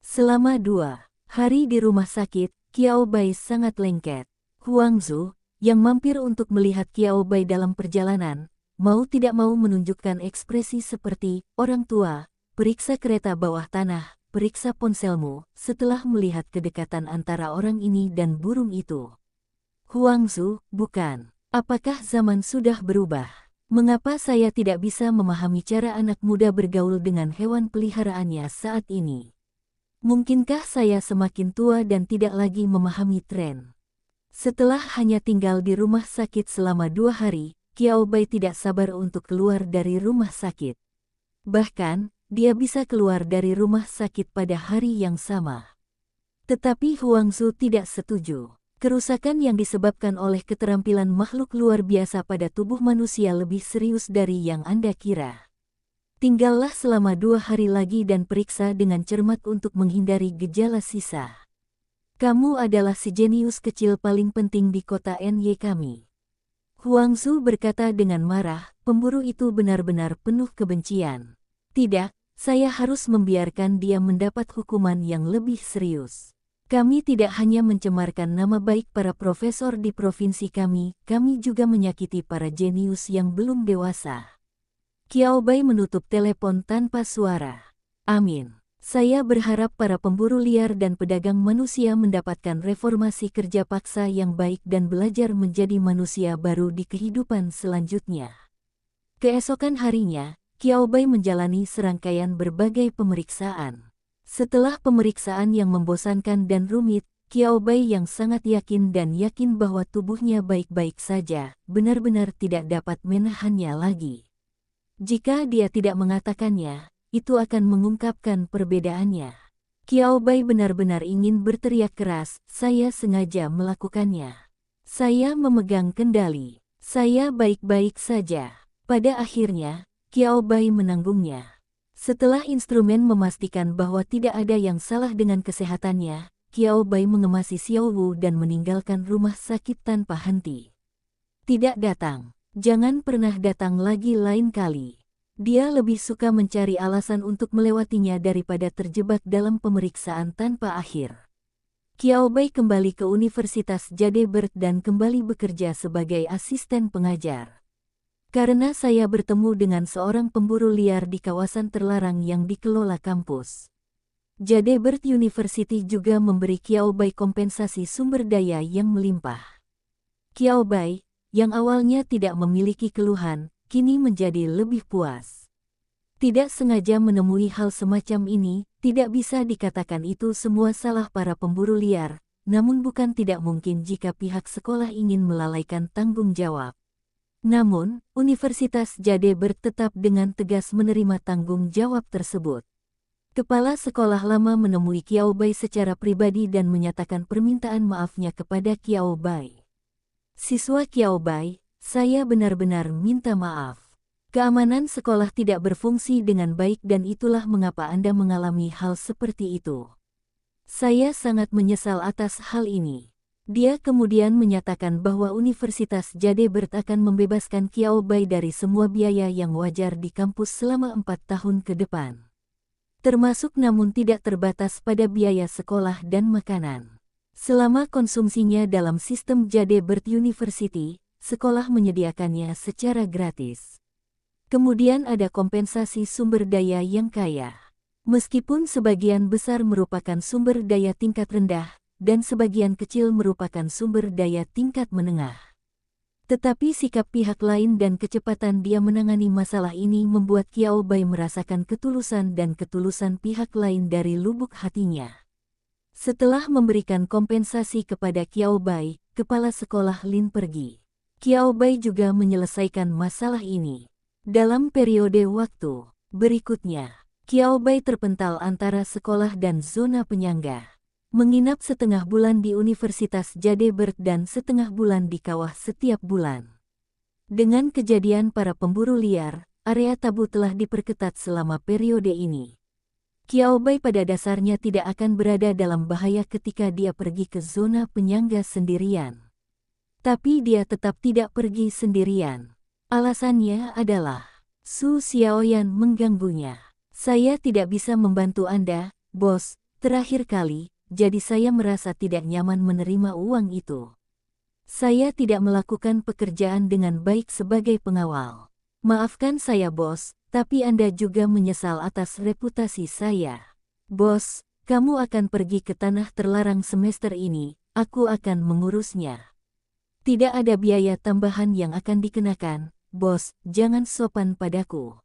Selama 2 hari di rumah sakit, Qiao Bai sangat lengket. Huang Zhu, yang mampir untuk melihat Qiao Bai dalam perjalanan, mau tidak mau menunjukkan ekspresi seperti, orang tua, periksa kereta bawah tanah, periksa ponselmu, setelah melihat kedekatan antara orang ini dan burung itu. Huang Zhu, bukan. Apakah zaman sudah berubah? Mengapa saya tidak bisa memahami cara anak muda bergaul dengan hewan peliharaannya saat ini? Mungkinkah saya semakin tua dan tidak lagi memahami tren? Setelah hanya tinggal di rumah sakit selama 2 hari, Qiao Bai tidak sabar untuk keluar dari rumah sakit. Bahkan, dia bisa keluar dari rumah sakit pada hari yang sama. Tetapi Huang Zhu tidak setuju. Kerusakan yang disebabkan oleh keterampilan makhluk luar biasa pada tubuh manusia lebih serius dari yang Anda kira. Tinggallah selama 2 hari lagi dan periksa dengan cermat untuk menghindari gejala sisa. Kamu adalah si jenius kecil paling penting di kota NY kami. Huang Zhu berkata dengan marah, pemburu itu benar-benar penuh kebencian. Tidak, saya harus membiarkan dia mendapat hukuman yang lebih serius. Kami tidak hanya mencemarkan nama baik para profesor di provinsi kami juga menyakiti para jenius yang belum dewasa. Qiao Bai menutup telepon tanpa suara. Amin. Saya berharap para pemburu liar dan pedagang manusia mendapatkan reformasi kerja paksa yang baik dan belajar menjadi manusia baru di kehidupan selanjutnya. Keesokan harinya, Qiao Bai menjalani serangkaian berbagai pemeriksaan. Setelah pemeriksaan yang membosankan dan rumit, Qiao Bai yang sangat yakin bahwa tubuhnya baik-baik saja, benar-benar tidak dapat menahannya lagi. Jika dia tidak mengatakannya, itu akan mengungkapkan perbedaannya. Qiao Bai benar-benar ingin berteriak keras, saya sengaja melakukannya. Saya memegang kendali. Saya baik-baik saja. Pada akhirnya, Qiao Bai menanggungnya. Setelah instrumen memastikan bahwa tidak ada yang salah dengan kesehatannya, Qiao Bai mengemasi Xiao Wu dan meninggalkan rumah sakit tanpa henti. Tidak datang. Jangan pernah datang lagi lain kali. Dia lebih suka mencari alasan untuk melewatinya daripada terjebak dalam pemeriksaan tanpa akhir. Qiao Bai kembali ke Universitas Jade Bird dan kembali bekerja sebagai asisten pengajar. Karena saya bertemu dengan seorang pemburu liar di kawasan terlarang yang dikelola kampus. Jade Bird University juga memberi Qiao Bai kompensasi sumber daya yang melimpah. Qiao Bai, yang awalnya tidak memiliki keluhan, kini menjadi lebih puas. Tidak sengaja menemui hal semacam ini, tidak bisa dikatakan itu semua salah para pemburu liar, namun bukan tidak mungkin jika pihak sekolah ingin melalaikan tanggung jawab. Namun, Universitas Jade Bird tetap dengan tegas menerima tanggung jawab tersebut. Kepala sekolah lama menemui Qiao Bai secara pribadi dan menyatakan permintaan maafnya kepada Qiao Bai. Siswa Qiao Bai, saya benar-benar minta maaf. Keamanan sekolah tidak berfungsi dengan baik dan itulah mengapa Anda mengalami hal seperti itu. Saya sangat menyesal atas hal ini. Dia kemudian menyatakan bahwa Universitas Jade Bird akan membebaskan Qiao Bai dari semua biaya yang wajar di kampus selama 4 tahun ke depan. Termasuk namun tidak terbatas pada biaya sekolah dan makanan. Selama konsumsinya dalam sistem Jade Bird University, sekolah menyediakannya secara gratis. Kemudian ada kompensasi sumber daya yang kaya. Meskipun sebagian besar merupakan sumber daya tingkat rendah, dan sebagian kecil merupakan sumber daya tingkat menengah. Tetapi sikap pihak lain dan kecepatan dia menangani masalah ini membuat Qiao Bai merasakan ketulusan dan ketulusan pihak lain dari lubuk hatinya. Setelah memberikan kompensasi kepada Qiao Bai, kepala sekolah Lin pergi. Qiao Bai juga menyelesaikan masalah ini. Dalam periode waktu berikutnya, Qiao Bai terpental antara sekolah dan zona penyangga. Menginap setengah bulan di Universitas Jade Bird dan setengah bulan di kawah setiap bulan. Dengan kejadian para pemburu liar, area tabu telah diperketat selama periode ini. Qiao Bai pada dasarnya tidak akan berada dalam bahaya ketika dia pergi ke zona penyangga sendirian. Tapi dia tetap tidak pergi sendirian. Alasannya adalah, Su Xiaoyan mengganggunya. Saya tidak bisa membantu Anda, bos, terakhir kali, jadi saya merasa tidak nyaman menerima uang itu. Saya tidak melakukan pekerjaan dengan baik sebagai pengawal. Maafkan saya bos, tapi Anda juga menyesal atas reputasi saya. Bos, kamu akan pergi ke tanah terlarang semester ini, aku akan mengurusnya. Tidak ada biaya tambahan yang akan dikenakan. Bos, jangan sopan padaku.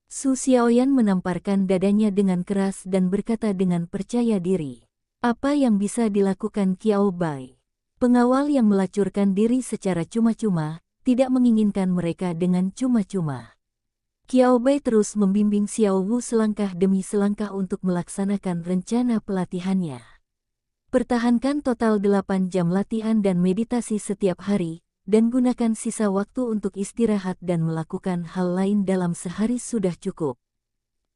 Su Xiaoyan menamparkan dadanya dengan keras dan berkata dengan percaya diri. Apa yang bisa dilakukan Qiao Bai? Pengawal yang melacurkan diri secara cuma-cuma, tidak menginginkan mereka dengan cuma-cuma. Qiao Bai terus membimbing Xiao Wu selangkah demi selangkah untuk melaksanakan rencana pelatihannya. Pertahankan total 8 jam latihan dan meditasi setiap hari, dan gunakan sisa waktu untuk istirahat dan melakukan hal lain dalam sehari sudah cukup.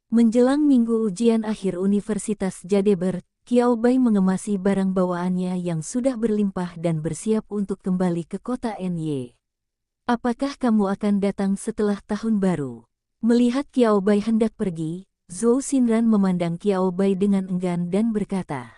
Menjelang minggu ujian akhir Universitas Jade Bird, Qiao Bai mengemasi barang bawaannya yang sudah berlimpah dan bersiap untuk kembali ke kota Ny. Apakah kamu akan datang setelah tahun baru? Melihat Qiao Bai hendak pergi, Zhou Xinran memandang Qiao Bai dengan enggan dan berkata,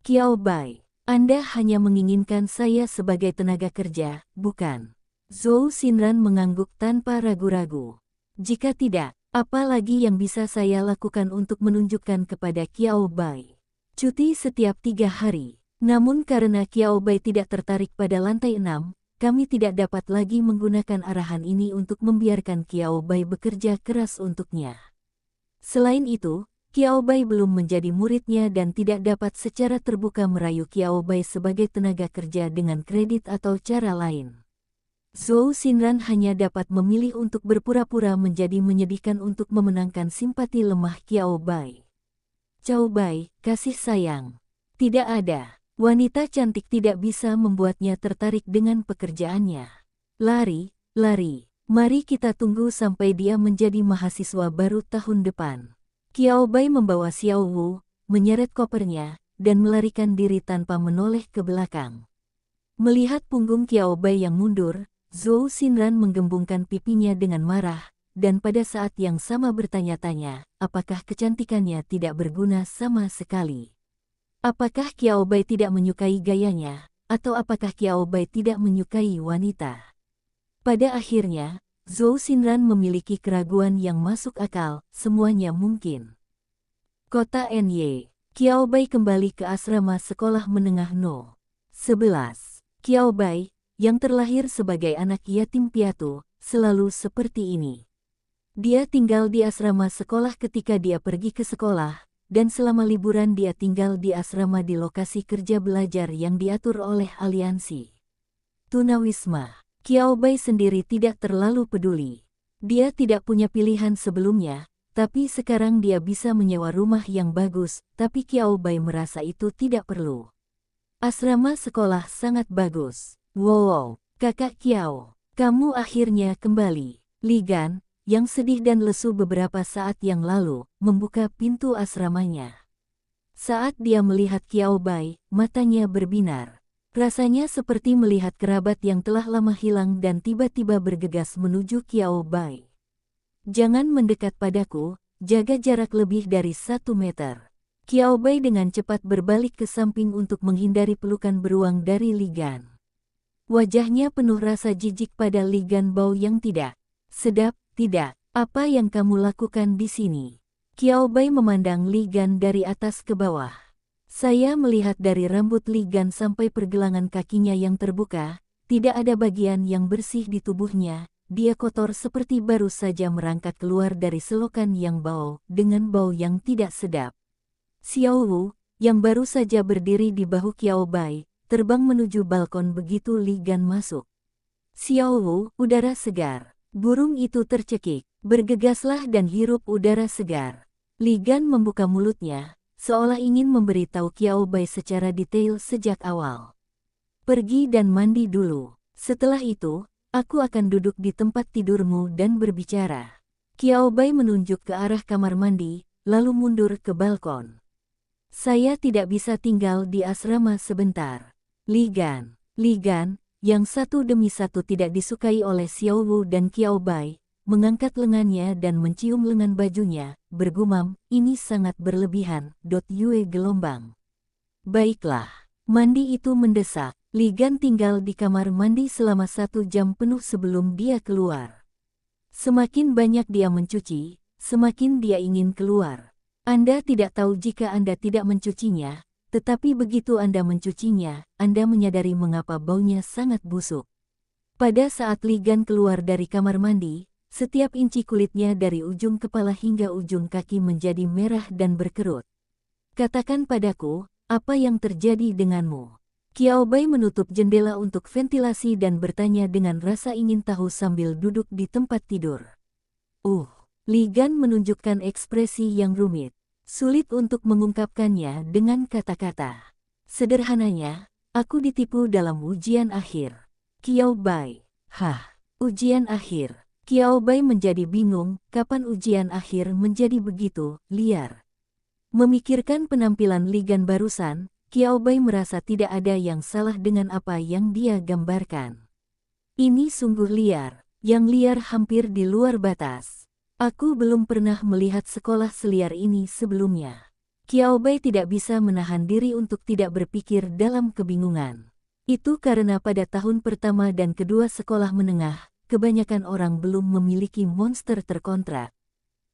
Qiao Bai, Anda hanya menginginkan saya sebagai tenaga kerja, bukan? Zhou Xinran mengangguk tanpa ragu-ragu. Jika tidak, apa lagi yang bisa saya lakukan untuk menunjukkan kepada Qiao Bai? Cuti setiap 3 hari. Namun karena Qiao Bai tidak tertarik pada lantai 6, kami tidak dapat lagi menggunakan arahan ini untuk membiarkan Qiao Bai bekerja keras untuknya. Selain itu, Qiao Bai belum menjadi muridnya dan tidak dapat secara terbuka merayu Qiao Bai sebagai tenaga kerja dengan kredit atau cara lain. Zhou Xinran hanya dapat memilih untuk berpura-pura menjadi menyedihkan untuk memenangkan simpati lemah Qiao Bai. Qiao Bai, kasih sayang. Tidak ada. Wanita cantik tidak bisa membuatnya tertarik dengan pekerjaannya. Lari, lari. Mari kita tunggu sampai dia menjadi mahasiswa baru tahun depan. Qiao Bai membawa Xiao Wu, menyeret kopernya, dan melarikan diri tanpa menoleh ke belakang. Melihat punggung Qiao Bai yang mundur, Zhou Xinran menggembungkan pipinya dengan marah, dan pada saat yang sama bertanya-tanya, apakah kecantikannya tidak berguna sama sekali. Apakah Qiao Bai tidak menyukai gayanya, atau apakah Qiao Bai tidak menyukai wanita? Pada akhirnya, Zhou Xinran memiliki keraguan yang masuk akal, semuanya mungkin. Kota Ny. Qiao Bai kembali ke asrama sekolah menengah No. 11. Qiao Bai, yang terlahir sebagai anak yatim piatu, selalu seperti ini. Dia tinggal di asrama sekolah ketika dia pergi ke sekolah, dan selama liburan dia tinggal di asrama di lokasi kerja belajar yang diatur oleh aliansi Tunawisma. Qiao Bai sendiri tidak terlalu peduli. Dia tidak punya pilihan sebelumnya, tapi sekarang dia bisa menyewa rumah yang bagus, tapi Qiao Bai merasa itu tidak perlu. Asrama sekolah sangat bagus. Wow, kakak Qiao, kamu akhirnya kembali. Li Gan, yang sedih dan lesu beberapa saat yang lalu, membuka pintu asramanya. Saat dia melihat Qiao Bai, matanya berbinar. Rasanya seperti melihat kerabat yang telah lama hilang dan tiba-tiba bergegas menuju Qiao Bai. Jangan mendekat padaku, jaga jarak lebih dari 1 meter. Qiao Bai dengan cepat berbalik ke samping untuk menghindari pelukan beruang dari Li Gan. Wajahnya penuh rasa jijik pada Li Gan Bao yang tidak sedap. Tidak, apa yang kamu lakukan di sini? Qiao Bai memandang Li Gan dari atas ke bawah. Saya melihat dari rambut Li Gan sampai pergelangan kakinya yang terbuka, tidak ada bagian yang bersih di tubuhnya, dia kotor seperti baru saja merangkak keluar dari selokan yang bau, dengan bau yang tidak sedap. Xiao Wu, yang baru saja berdiri di bahu Qiao Bai, terbang menuju balkon begitu Li Gan masuk. Xiao Wu, udara segar. Burung itu tercekik, bergegaslah dan hirup udara segar. Li Gan membuka mulutnya, seolah ingin memberitahu Qiao Bai secara detail sejak awal. Pergi dan mandi dulu. Setelah itu, aku akan duduk di tempat tidurmu dan berbicara. Qiao Bai menunjuk ke arah kamar mandi, lalu mundur ke balkon. Saya tidak bisa tinggal di asrama sebentar. Li Gan, yang satu demi satu tidak disukai oleh Xiao Wu dan Qiao Bai, mengangkat lengannya dan mencium lengan bajunya, bergumam, ini sangat berlebihan. Yue gelombang. Baiklah, mandi itu mendesak. Li Gan tinggal di kamar mandi selama 1 jam penuh sebelum dia keluar. Semakin banyak dia mencuci, semakin dia ingin keluar. Anda tidak tahu jika Anda tidak mencucinya, tetapi begitu Anda mencucinya, Anda menyadari mengapa baunya sangat busuk. Pada saat Li Gan keluar dari kamar mandi, setiap inci kulitnya dari ujung kepala hingga ujung kaki menjadi merah dan berkerut. Katakan padaku, apa yang terjadi denganmu? Qiao Bai menutup jendela untuk ventilasi dan bertanya dengan rasa ingin tahu sambil duduk di tempat tidur. Li Gan menunjukkan ekspresi yang rumit. Sulit untuk mengungkapkannya dengan kata-kata. Sederhananya, aku ditipu dalam ujian akhir. Qiao Bai. Ujian akhir. Qiao Bai menjadi bingung, kapan ujian akhir menjadi begitu liar. Memikirkan penampilan Li Gan barusan, Qiao Bai merasa tidak ada yang salah dengan apa yang dia gambarkan. Ini sungguh liar, yang liar hampir di luar batas. Aku belum pernah melihat sekolah seliar ini sebelumnya. Qiao Bai tidak bisa menahan diri untuk tidak berpikir dalam kebingungan. Itu karena pada tahun pertama dan kedua sekolah menengah, kebanyakan orang belum memiliki monster terkontrak.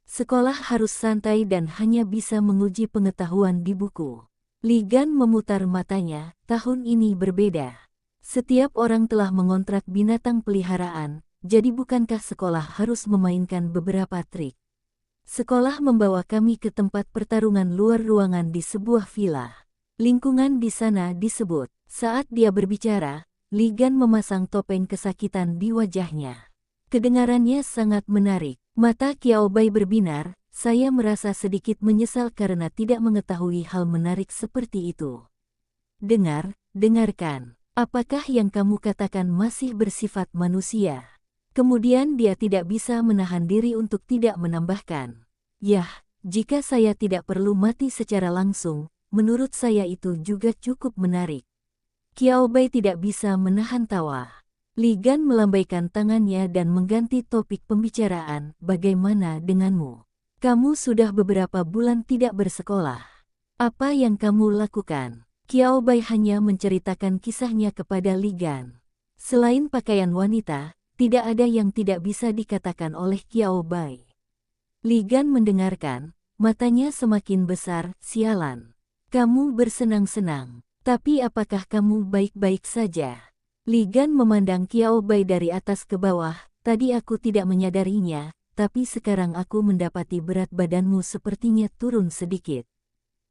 Sekolah harus santai dan hanya bisa menguji pengetahuan di buku. Li Gan memutar matanya, tahun ini berbeda. Setiap orang telah mengontrak binatang peliharaan. Jadi bukankah sekolah harus memainkan beberapa trik? Sekolah membawa kami ke tempat pertarungan luar ruangan di sebuah villa. Lingkungan di sana disebut. Saat dia berbicara, Li Gan memasang topeng kesakitan di wajahnya. Kedengarannya sangat menarik. Mata Qiao Bai berbinar, saya merasa sedikit menyesal karena tidak mengetahui hal menarik seperti itu. Dengarkan. Apakah yang kamu katakan masih bersifat manusia? Kemudian dia tidak bisa menahan diri untuk tidak menambahkan. Yah, jika saya tidak perlu mati secara langsung, menurut saya itu juga cukup menarik. Qiao Bai tidak bisa menahan tawa. Li Gan melambaikan tangannya dan mengganti topik pembicaraan, bagaimana denganmu? Kamu sudah beberapa bulan tidak bersekolah. Apa yang kamu lakukan? Qiao Bai hanya menceritakan kisahnya kepada Li Gan. Selain pakaian wanita, tidak ada yang tidak bisa dikatakan oleh Qiao Bai. Li Gan mendengarkan, matanya semakin besar, sialan. Kamu bersenang-senang, tapi apakah kamu baik-baik saja? Li Gan memandang Qiao Bai dari atas ke bawah, tadi aku tidak menyadarinya, tapi sekarang aku mendapati berat badanmu sepertinya turun sedikit.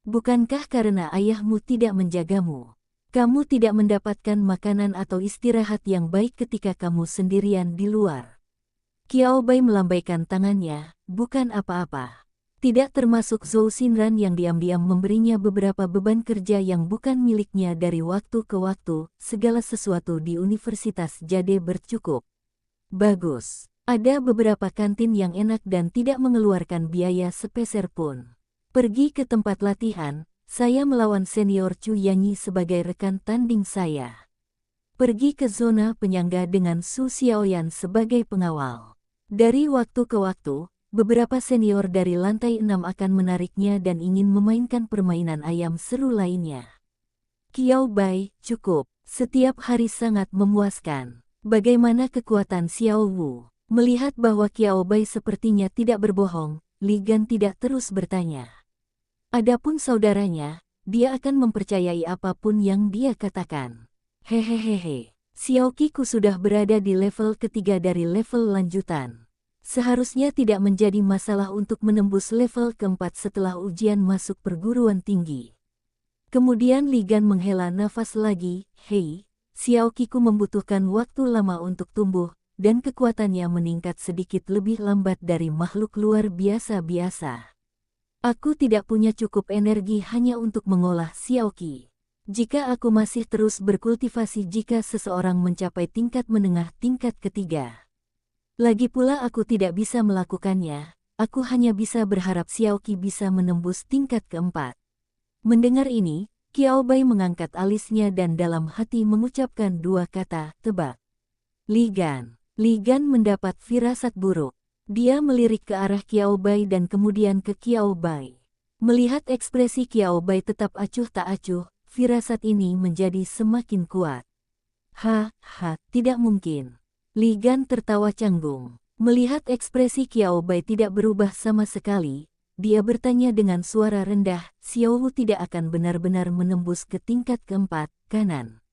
Bukankah karena ayahmu tidak menjagamu? Kamu tidak mendapatkan makanan atau istirahat yang baik ketika kamu sendirian di luar. Qiao Bai melambaikan tangannya, bukan apa-apa. Tidak termasuk Zhou Xinran yang diam-diam memberinya beberapa beban kerja yang bukan miliknya dari waktu ke waktu, segala sesuatu di Universitas Jade bercukup. Bagus. Ada beberapa kantin yang enak dan tidak mengeluarkan biaya sepeser pun. Pergi ke tempat latihan, saya melawan senior Chu Yanyi sebagai rekan tanding saya. Pergi ke zona penyangga dengan Su Xiaoyan sebagai pengawal. Dari waktu ke waktu, beberapa senior dari lantai 6 akan menariknya dan ingin memainkan permainan ayam seru lainnya. Qiao Bai, cukup. Setiap hari sangat memuaskan. Bagaimana kekuatan Xiao Wu? Melihat bahwa Qiao Bai sepertinya tidak berbohong, Li Gan tidak terus bertanya. Adapun saudaranya, dia akan mempercayai apapun yang dia katakan. Hehehehe, Xiao Qiku sudah berada di level ketiga dari level lanjutan. Seharusnya tidak menjadi masalah untuk menembus level keempat setelah ujian masuk perguruan tinggi. Kemudian Li Gan menghela nafas lagi. Hei, Xiao Qiku membutuhkan waktu lama untuk tumbuh, dan kekuatannya meningkat sedikit lebih lambat dari makhluk luar biasa-biasa. Aku tidak punya cukup energi hanya untuk mengolah Xiao Qi. Jika aku masih terus berkultivasi jika seseorang mencapai tingkat menengah tingkat ketiga. Lagi pula aku tidak bisa melakukannya, aku hanya bisa berharap Xiao Qi bisa menembus tingkat keempat. Mendengar ini, Qiao Bai mengangkat alisnya dan dalam hati mengucapkan dua kata, tebak. Li Gan. Li Gan mendapat firasat buruk. Dia melirik ke arah Qiao Bai dan kemudian ke Qiao Bai. Melihat ekspresi Qiao Bai tetap acuh tak acuh, firasat ini menjadi semakin kuat. Tidak mungkin. Li Gan tertawa canggung. Melihat ekspresi Qiao Bai tidak berubah sama sekali, dia bertanya dengan suara rendah, Xiao Wu tidak akan benar-benar menembus ke tingkat keempat, kanan.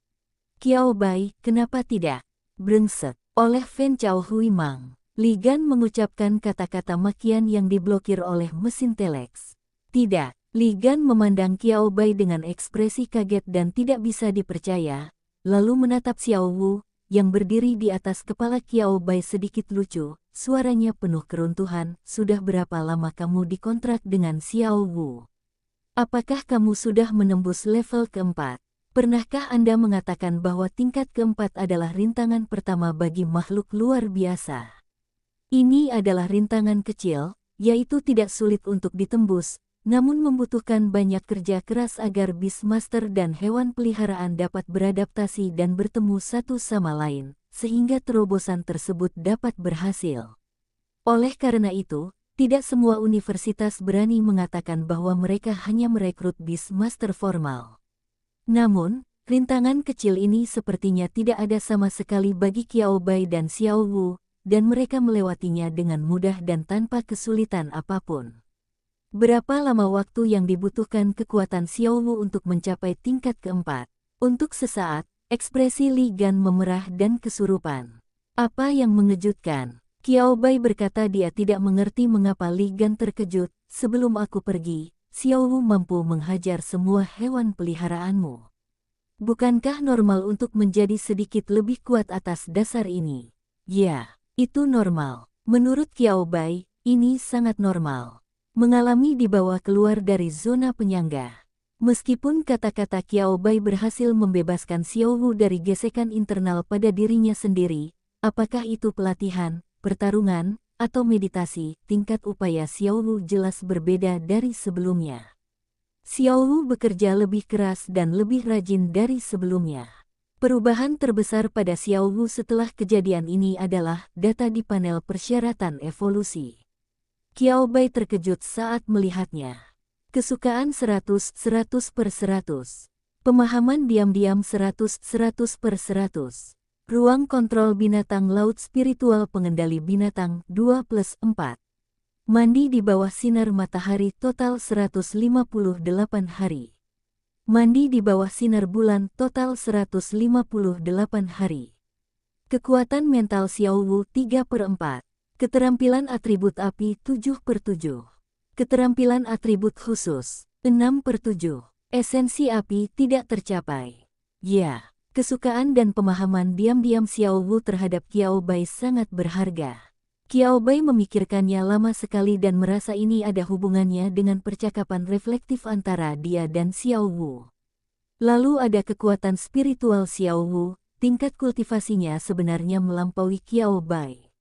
Qiao Bai, kenapa tidak? Brengsek. Oleh Fen Chao Hui Mang, Li Gan mengucapkan kata-kata makian yang diblokir oleh mesin telex. Tidak, Li Gan memandang Qiao Bai dengan ekspresi kaget dan tidak bisa dipercaya, lalu menatap Xiao Wu, yang berdiri di atas kepala Qiao Bai sedikit lucu, suaranya penuh keruntuhan, sudah berapa lama kamu dikontrak dengan Xiao Wu? Apakah kamu sudah menembus level keempat? Pernahkah Anda mengatakan bahwa tingkat keempat adalah rintangan pertama bagi makhluk luar biasa? Ini adalah rintangan kecil, yaitu tidak sulit untuk ditembus, namun membutuhkan banyak kerja keras agar Beastmaster dan hewan peliharaan dapat beradaptasi dan bertemu satu sama lain, sehingga terobosan tersebut dapat berhasil. Oleh karena itu, tidak semua universitas berani mengatakan bahwa mereka hanya merekrut Beastmaster formal. Namun, rintangan kecil ini sepertinya tidak ada sama sekali bagi Qiao Bai dan Xiao Wu, dan mereka melewatinya dengan mudah dan tanpa kesulitan apapun. Berapa lama waktu yang dibutuhkan kekuatan Xiao Wu untuk mencapai tingkat keempat? Untuk sesaat, ekspresi Li Gan memerah dan kesurupan. Apa yang mengejutkan? Qiao Bai berkata dia tidak mengerti mengapa Li Gan terkejut. Sebelum aku pergi, Xiao Wu mampu menghajar semua hewan peliharaanmu. Bukankah normal untuk menjadi sedikit lebih kuat atas dasar ini? Ya, itu normal. Menurut Qiao Bai, ini sangat normal. Mengalami dibawa keluar dari zona penyangga. Meskipun kata-kata Qiao Bai berhasil membebaskan Xiao Wu dari gesekan internal pada dirinya sendiri, apakah itu pelatihan, pertarungan, atau meditasi, tingkat upaya Xiao Wu jelas berbeda dari sebelumnya. Xiao Wu bekerja lebih keras dan lebih rajin dari sebelumnya. Perubahan terbesar pada Xiao Wu setelah kejadian ini adalah data di panel persyaratan evolusi. Qiao Bai terkejut saat melihatnya. Kesukaan 100/100/100. Pemahaman diam-diam 100/100/100. Ruang kontrol binatang laut spiritual pengendali binatang 2+4. Mandi di bawah sinar matahari total 158 hari. Mandi di bawah sinar bulan total 158 hari. Kekuatan mental Xiao Wu 3/4. Keterampilan atribut api 7/7. Keterampilan atribut khusus 6/7. Esensi api tidak tercapai. Ya. Kesukaan dan pemahaman diam-diam Xiao Wu terhadap Qiao Bai sangat berharga. Qiao Bai memikirkannya lama sekali dan merasa ini ada hubungannya dengan percakapan reflektif antara dia dan Xiao Wu. Lalu ada kekuatan spiritual Xiao Wu, tingkat kultivasinya sebenarnya melampaui Qiao Bai.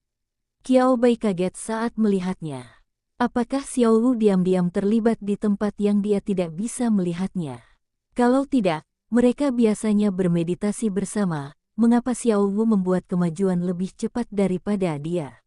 Qiao Bai kaget saat melihatnya. Apakah Xiao Lu diam-diam terlibat di tempat yang dia tidak bisa melihatnya? Kalau tidak, mereka biasanya bermeditasi bersama. Mengapa Xiao Lu membuat kemajuan lebih cepat daripada dia?